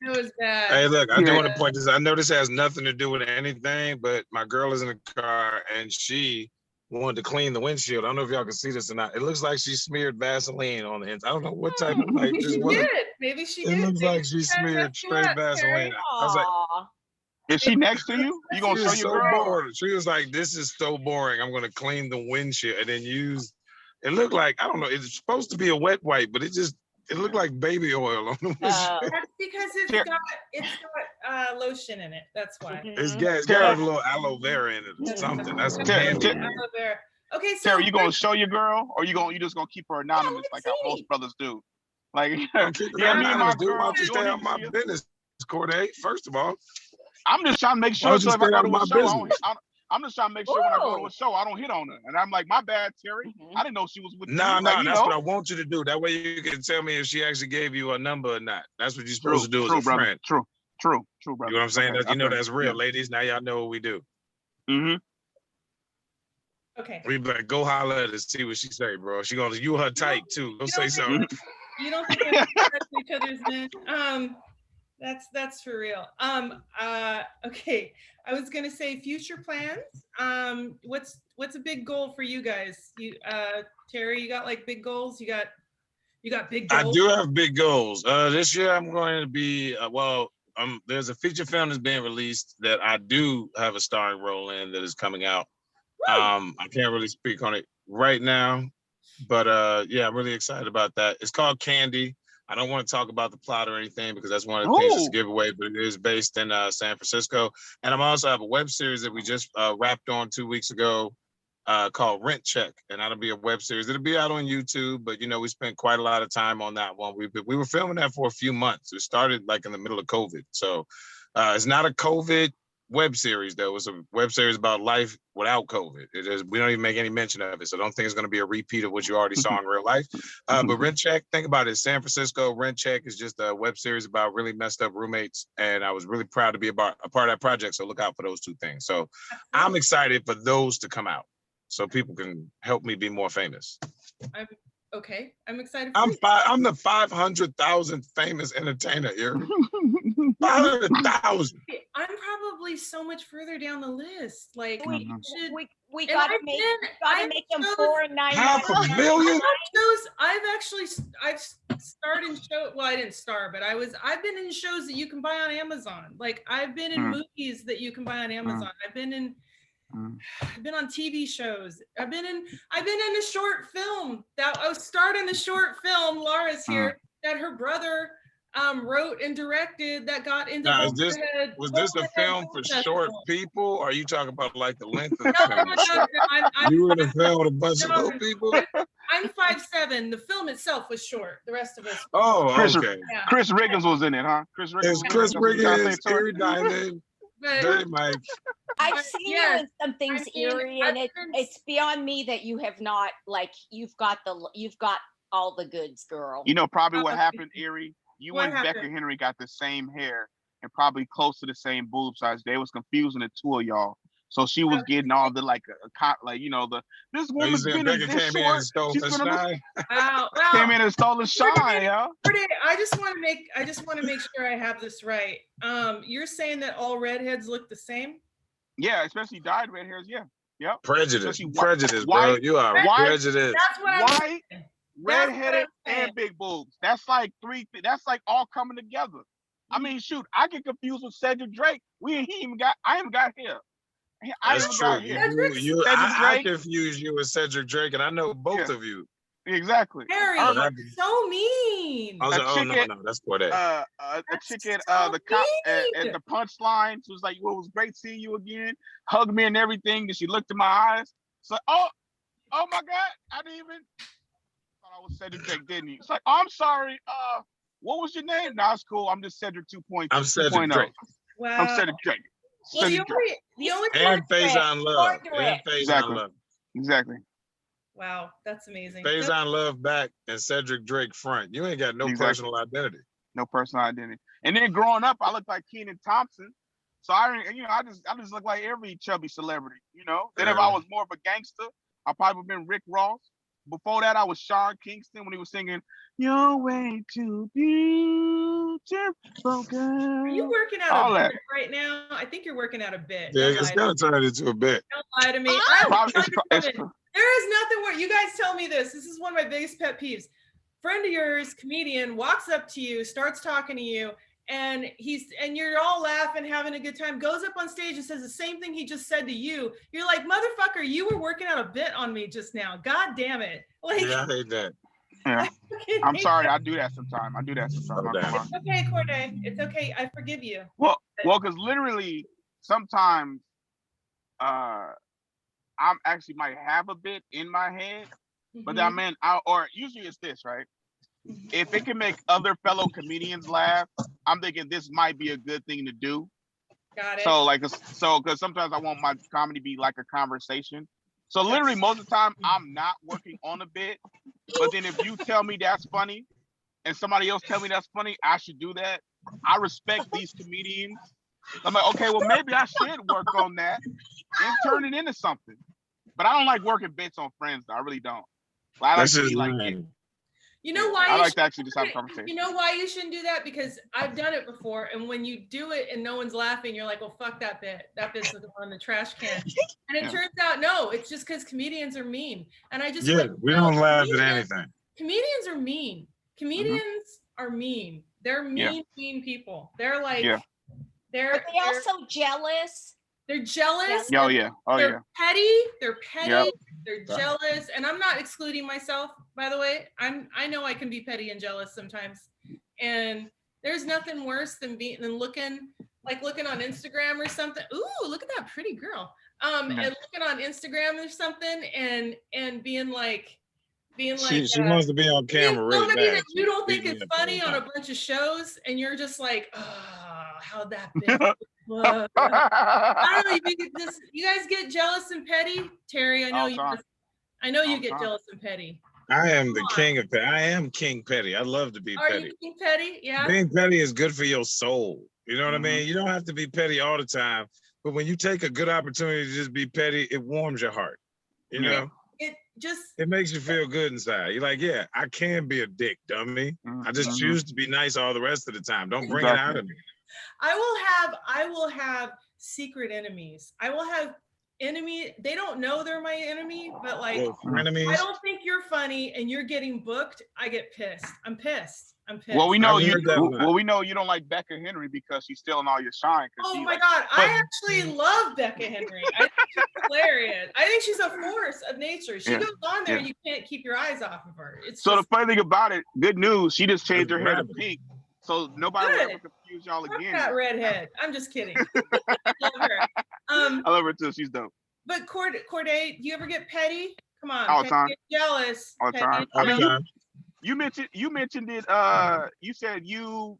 It was bad. Hey, look, I do want to point this out. I know this has nothing to do with anything, but my girl is in the car and she wanted to clean the windshield. I don't know if y'all can see this or not. It looks like she smeared Vaseline on the inside. I don't know what type of like. Maybe she did. It looks like she smeared straight Vaseline. I was like, is she next to you? You gonna show your girl? Bored. She was like, "This is so boring. I'm gonna clean the windshield and then use." It looked like, I don't know. It's supposed to be a wet wipe, but it looked like baby oil on the windshield. That's because it's got lotion in it. That's why. It's got a little aloe vera in it or something. That's candy. Aloe vera. Okay, so Terry, you gonna show your girl, or you just gonna keep her anonymous like how most brothers do? Like, me and my girl. Why don't you stay out of my business, Corde? First of all. I'm just trying to make sure. I'm just trying to make sure when I go to a show, I don't hit on her. And I'm like, my bad, Terry. I didn't know she was with you. No, that's what I want you to do. That way you can tell me if she actually gave you a number or not. That's what you're supposed to do as a friend. True, brother. You know what I'm saying? You know that's real, ladies. Now y'all know what we do. Okay. We better go holler at her to see what she say, bro. She gonna you her type too. Go say something. You don't think we're each other's men? That's for real. Okay. I was gonna say future plans. What's a big goal for you guys? Terry, you got like big goals? You got big goals? I do have big goals. This year I'm going to be there's a feature film that's being released that I do have a starring role in that is coming out. I can't really speak on it right now, but I'm really excited about that. It's called Candy. I don't want to talk about the plot or anything because that's one of the things that's a giveaway, but it is based in San Francisco. And I'm also have a web series that we just wrapped on 2 weeks ago called Rent Check. And that'll be a web series. It'll be out on YouTube, but we spent quite a lot of time on that one. We were filming that for a few months. It started like in the middle of COVID. So it's not a COVID web series though. It's a web series about life without COVID. It is. We don't even make any mention of it, so I don't think it's going to be a repeat of what you already saw in real life. But Rent Check, think about it. San Francisco Rent Check is just a web series about really messed up roommates, and I was really proud to be a part of that project. So look out for those two things. So I'm excited for those to come out, so people can help me be more famous. I'm excited. I'm the 500,000 famous entertainer here. 500,000. I'm probably so much further down the list. Like we gotta make them $4.99. $500,000. I've starred in shows. Well, I didn't star, but I've been in shows that you can buy on Amazon. Like I've been in movies that you can buy on Amazon. I've been on TV shows. I've been in a short film that I starred in a short film. Laura's here that her brother wrote and directed that got into. Now, was this a film for short people? Or are you talking about like the length of the film? No, you were in a film with a bunch of little people? I'm 5'7". The film itself was short. The rest of us. Oh, okay. Chris Riggins was in it, huh? Chris Riggins, Eerie Diamond. Dirty Mike. I've seen you in some things, Eerie, and it's beyond me that you have not, like, you've got all the goods, girl. You know probably what happened, Eerie? You and Becca Henry got the same hair and probably close to the same boob size. They was confusing the two of y'all. So she was getting all the this woman's been in this short. Came in and stole the shine, yo. I just want to make sure I have this right. You're saying that all redheads look the same? Yeah, especially dyed red hairs. Yeah, yep. Prejudice, bro. You are prejudiced. That's what white, redheaded, and big boobs. That's like that's like all coming together. I mean, shoot, I get confused with Cedric Drake. I ain't got hair. That's true. I confuse you with Cedric Drake, and I know both of you. Exactly. Harry, so mean. I was no, that's Corde. A chick at the cop at the punchline. She was like, "Well, it was great seeing you again." Hugged me and everything. And she looked in my eyes. So, oh my God, I didn't even thought I was Cedric Drake, didn't you? It's like, oh, I'm sorry. What was your name? No, it's cool. I'm just Cedric 2.0. I'm Cedric Drake. Wow. I'm Cedric Drake. Well, the only and Faison Love. And Faison Love. Exactly. Wow, that's amazing. Faison Love back and Cedric Drake front. You ain't got no personal identity. No personal identity. And then growing up, I looked like Kenan Thompson. So I just look like every chubby celebrity, Then if I was more of a gangster, I probably would have been Rick Ross. Before that, I was Sean Kingston when he was singing "You're Way Too Beautiful Girl." Are you working out a bit right now? I think you're working out a bit. Yeah, it's gonna turn into a bit. Don't lie to me. There is nothing where you guys tell me this. This is one of my biggest pet peeves. Friend of yours, comedian, walks up to you, starts talking to you, and you're all laughing, having a good time, goes up on stage and says the same thing he just said to you. You're like, motherfucker, you were working out a bit on me just now. God damn it. Like, yeah, I hate that. Yeah. I'm sorry, I do that sometimes. It's okay, Corde. It's okay. I forgive you. Well, because literally sometimes I'm actually might have a bit in my head, but usually it's this, right? If it can make other fellow comedians laugh, I'm thinking this might be a good thing to do. Got it. So because sometimes I want my comedy to be like a conversation. So literally most of the time I'm not working on a bit, but then if you tell me that's funny and somebody else tell me that's funny, I should do that. I respect these comedians. I'm like, okay, well maybe I should work on that and turn it into something. But I don't like working bits on Friends though. I really don't. I like to be like it. You know why? I like to actually just have a conversation. You know why you shouldn't do that? Because I've done it before, and when you do it and no one's laughing, you're like, "Well, fuck that bit. That bit's on the trash can." And it turns out, no, it's just because comedians are mean. And I just we don't laugh at anything. Comedians are mean. Comedians are mean. They're mean people. They're like, they're also jealous. They're jealous. They're petty. They're petty. Yep. They're jealous. And I'm not excluding myself, by the way. I know I can be petty and jealous sometimes. And there's nothing worse than looking on Instagram or something. Ooh, look at that pretty girl. And looking on Instagram or something and being like, she wants to be on camera really somebody bad. that you don't think is funny on a bunch of shows, and you're just like, oh, how'd that be? I don't know. You guys get jealous and petty, Terry. I know you get jealous and petty. I am the king of petty. I am King Petty. I love to be petty. Are you King Petty? Yeah. Being petty is good for your soul. You know what I mean? You don't have to be petty all the time, but when you take a good opportunity to just be petty, it warms your heart. You know? It makes you feel good inside. You're like, yeah, I can be a dick, dummy. I just choose to be nice all the rest of the time. Don't bring it out of me. I will have secret enemies. I will have enemy. They don't know they're my enemy, but like, I don't think you're funny and you're getting booked. I get pissed. I'm pissed. Well, we know you don't like Becca Henry because she's stealing all your shine. Oh my God. I actually love Becca Henry. I think she's hilarious. I think she's a force of nature. She goes on there, you can't keep your eyes off of her. The funny thing about it, good news, she just changed her hair to pink. So nobody will ever confuse y'all again. That redhead. I'm just kidding. I love her. I love her too. She's dope. But Corde, do you ever get petty? Come on. All the time. Get jealous. All the time. I mean, you mentioned it. You said you,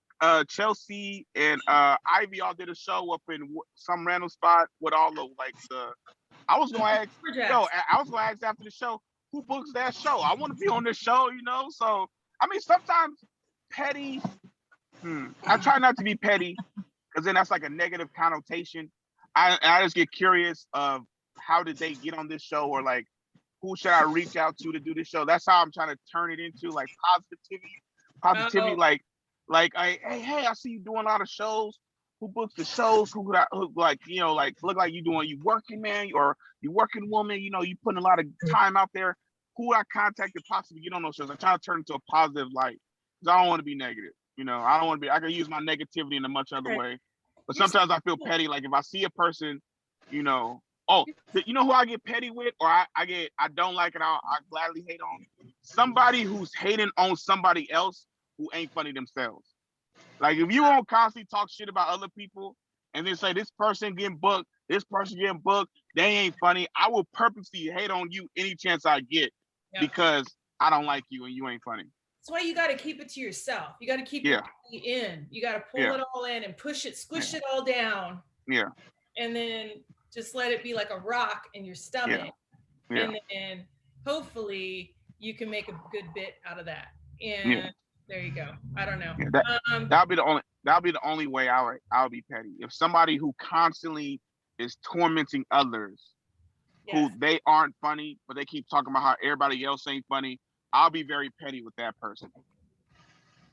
Chelsea, and Ivy all did a show up in some random spot with all the I was gonna ask. I was gonna ask after the show, who books that show? I want to be on this show, So I mean, sometimes petty. I try not to be petty, because then that's like a negative connotation. I just get curious of how did they get on this show, or like who should I reach out to do this show? That's how I'm trying to turn it into like positivity. Like hey, I see you doing a lot of shows. Who books the shows? Who look like you working man, or you working woman? You putting a lot of time out there. Who I contacted possibly get on those shows? I'm trying to turn it into a positive light, because I don't want to be negative. I don't want to be. I can use my negativity in a much other way, but sometimes I feel petty. Like if I see a person, who I get petty with, or I don't like it. I gladly hate on somebody who's hating on somebody else who ain't funny themselves. Like if you won't constantly talk shit about other people and then say this person getting booked, they ain't funny. I will purposely hate on you any chance I get because I don't like you and you ain't funny. That's why you got to keep it to yourself. You got to keep it in. You got to pull it all in and push it, squish it all down. Yeah. And then just let it be like a rock in your stomach. Yeah. And then hopefully you can make a good bit out of that. And there you go. I don't know. Yeah, that'll be the only way I'll be petty. If somebody who constantly is tormenting others, who they aren't funny, but they keep talking about how everybody else ain't funny, I'll be very petty with that person.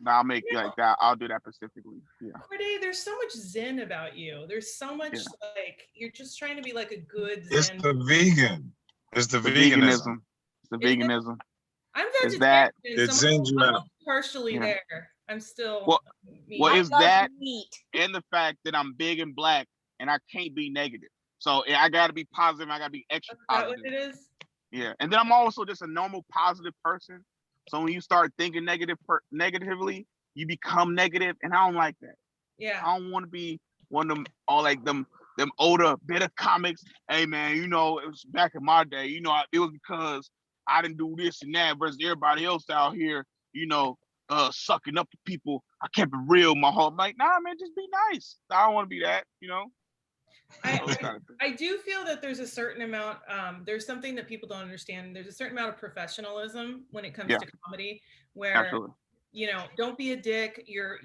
I'll make like that. I'll do that specifically. Yeah. Corde, there's so much zen about you. There's so much like you're just trying to be like a good zen. It's the vegan. It's the veganism. It's the veganism. I'm vegetarian. It's I'm partially there. I'm still. Well, is that meat and the fact that I'm big and black and I can't be negative. So I got to be positive. I got to be extra positive. Is that what it is? Yeah, and then I'm also just a normal positive person. So when you start thinking negatively, you become negative, and I don't like that. Yeah, I don't want to be one of them all like them older, bitter comics. Hey man, it was back in my day. It was because I didn't do this and that versus everybody else out here. Sucking up to people. I kept it real my whole. I'm like, nah, man, just be nice. I don't want to be that. I do feel that there's a certain amount, there's something that people don't understand. There's a certain amount of professionalism when it comes to comedy, where, absolutely. Don't be a dick. Your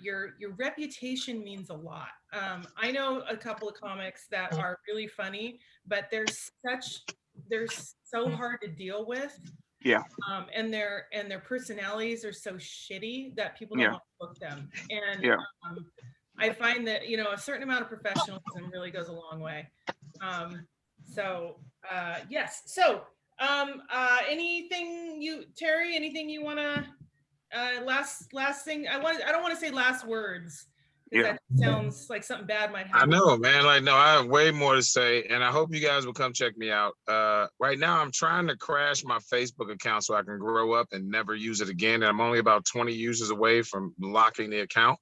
reputation means a lot. I know a couple of comics that are really funny, but they're so hard to deal with. Yeah. And their personalities are so shitty that people don't want to book them. And I find that, a certain amount of professionalism really goes a long way. Yes. So, Terry, anything you want to, last thing, I don't want to say last words, Because that sounds like something bad might I happen. know, man. Like, no, I have way more to say, and I hope you guys will come check me out. Right now, I'm trying to crash my Facebook account so I can grow up and never use it again. And I'm only about 20 users away from locking the account.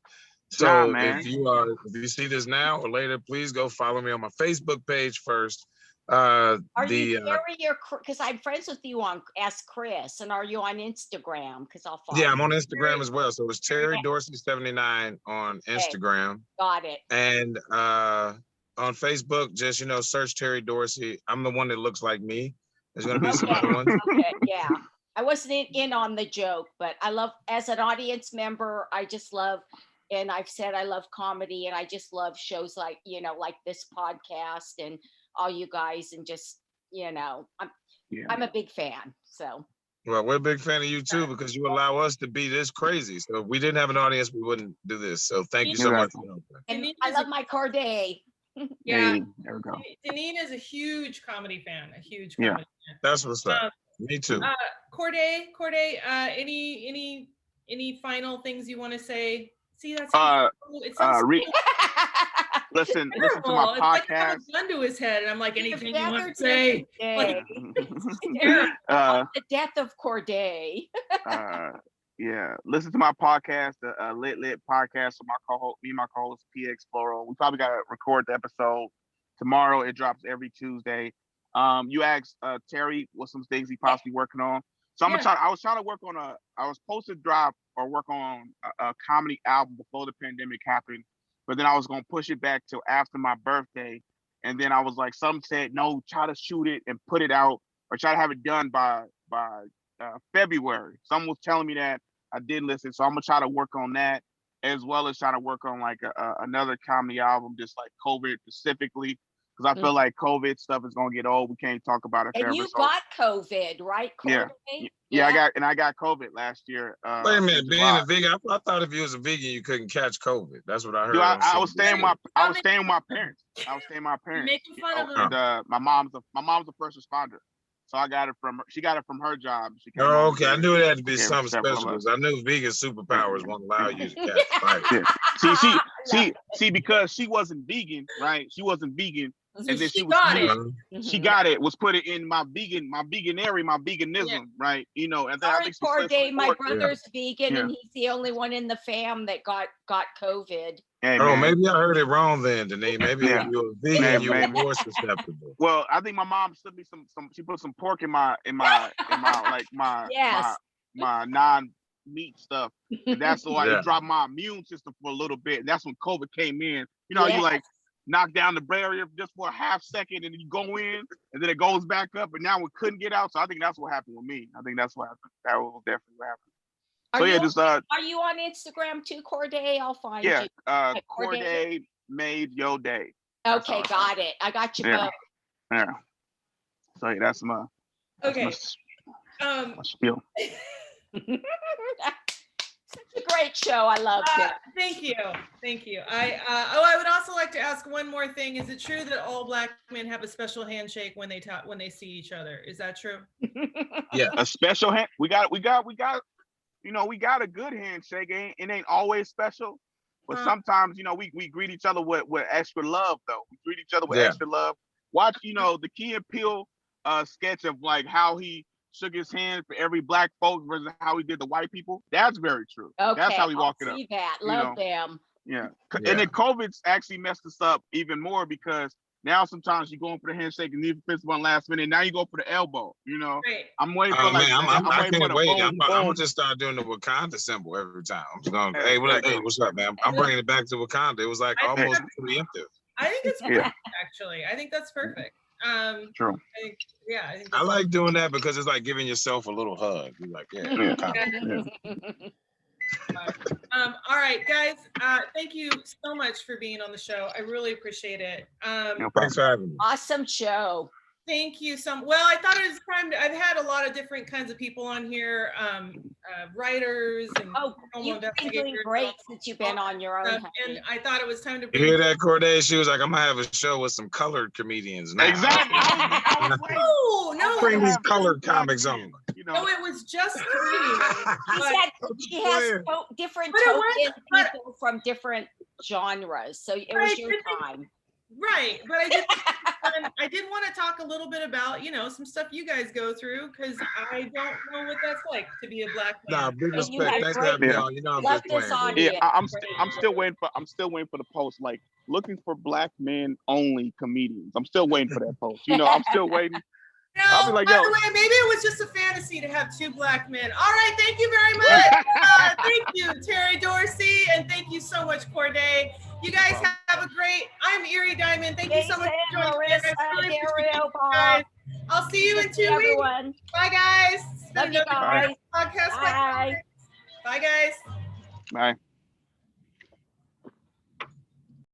So if you see this now or later, please go follow me on my Facebook page first. Are you Terry or because I'm friends with you on Ask Chris, and are you on Instagram? Because I'll follow. Yeah, I'm on Instagram as well. So it's Terry Dorsey 79 on Instagram. Got it. And on Facebook, just search Terry Dorsey. I'm the one that looks like me. There's gonna be some other ones. Okay, yeah. I wasn't in on the joke, but I love, as an audience member, I just love, and I've said I love comedy, and I just love shows like like this podcast and all you guys, and just I'm a big fan. So well, we're a big fan of you too, because you allow us to be this crazy. So if we didn't have an audience, we wouldn't do this. So thank you so much for helping. And I love my Corde. Yeah, there we go. Deneen is a huge comedy fan, fan. That's what's up. Me too. Corde, any final things you want to say? See, that's listen to my podcast. It's like I have a gun to his head, and I'm like, anything you want to say? Like, the death of Corde. Yeah, listen to my podcast, the Lit podcast. So me and my co-host PX Floral. We probably got to record the episode tomorrow. It drops every Tuesday. You asked Terry what some things he possibly working on. So I was trying to work on I was supposed to drop or work on a comedy album before the pandemic happened, but then I was gonna push it back till after my birthday, and then I was like, some said no, try to shoot it and put it out, or try to have it done by February. Someone was telling me that. I did listen, so I'm gonna try to work on that, as well as try to work on like another comedy album, just like COVID specifically, because I feel like COVID stuff is gonna get old. We can't talk about it forever. And you got COVID, right? Corde? Yeah, I got COVID last year. Wait a minute, being a vegan, I thought if you was a vegan, you couldn't catch COVID. That's what I heard. Dude, I was staying with my parents. Making fun of them. And my mom's a first responder. So I got it she got it from her job. Oh, okay. I knew it had to be something special, because I knew vegan superpowers won't allow you to catch fire. See, because she wasn't vegan, right? She wasn't vegan. And then she got it. Was put it in my veganism, right? And then sorry, Corde, my brother's vegan, and he's the only one in the fam that got COVID. Hey, maybe I heard it wrong then, Denise. Maybe if you were vegan, you were more susceptible. Well, I think my mom slipped me some. She put some pork in my non-meat stuff, and that's why it dropped my immune system for a little bit. And that's when COVID came in. You like knock down the barrier just for a half second, and then you go in, and then it goes back up, and now we couldn't get out. So I think that's what happened with me. I think that's what happened. That was definitely what happened. Are you on Instagram too, Corde? I'll find you. Yeah, Corde made your day. Okay, got it. I got you both. Yeah. So that's my spiel. Such a great show. I loved it. Thank you. I would also like to ask one more thing. Is it true that all Black men have a special handshake when they see each other? Is that true? Yeah, a special hand. We got a good handshake. It ain't always special, but sometimes we greet each other with extra love though. We greet each other with extra love. Watch the Key and Peele sketch of like how he shook his hand for every Black folk versus how he did the white people. That's very true. Okay, that's how we walk it up. See that. Love them. Yeah. And then COVID's actually messed us up even more, because now sometimes you go in for the handshake and leave the fist bump last minute. Now you go for the elbow. Right. I'm waiting for I can't wait. I'm gonna just start doing the Wakanda symbol every time. I'm just going, hey, what's up, man? I'm bringing it back to Wakanda. It was like almost preemptive. I think it's perfect, actually. I think that's perfect. True. I think I like doing that because it's like giving yourself a little hug. You're like, all right, guys. Thank you so much for being on the show. I really appreciate it. Thanks for having me. Awesome show. Thank you well, I thought it was time I've had a lot of different kinds of people on here, writers and you've been doing great since you've been on your own. And I thought it was time to hear that, Corde? She was like, I'm gonna have a show with some colored comedians now. Exactly. No. Bring these colored comics on. No, it was just comedians. She has different tokens people from different genres. So it was your time. Right, but I did want to talk a little bit about, you know, some stuff you guys go through, because I don't know what that's like to be a Black man. Nah, big And you respect. had Thanks for great- having me on. You know, I'm Love just this playing. audience. Yeah, I'm still waiting for the post, like looking for Black men only comedians. I'm still waiting for that post. You know, I'm still waiting. No, I'll be like, by yo. the way, maybe it was just a fantasy to have 2 Black men. All right, thank you very much. Thank you, Terry Dorsey, and thank you so much, Corde. You guys have a great. I'm Eerie Diamond. Thank you so much for joining me. I really appreciate you guys. I'll see you in 2 weeks. Everyone. Bye, guys. Love you guys. Podcast. Bye. Bye, guys. Bye.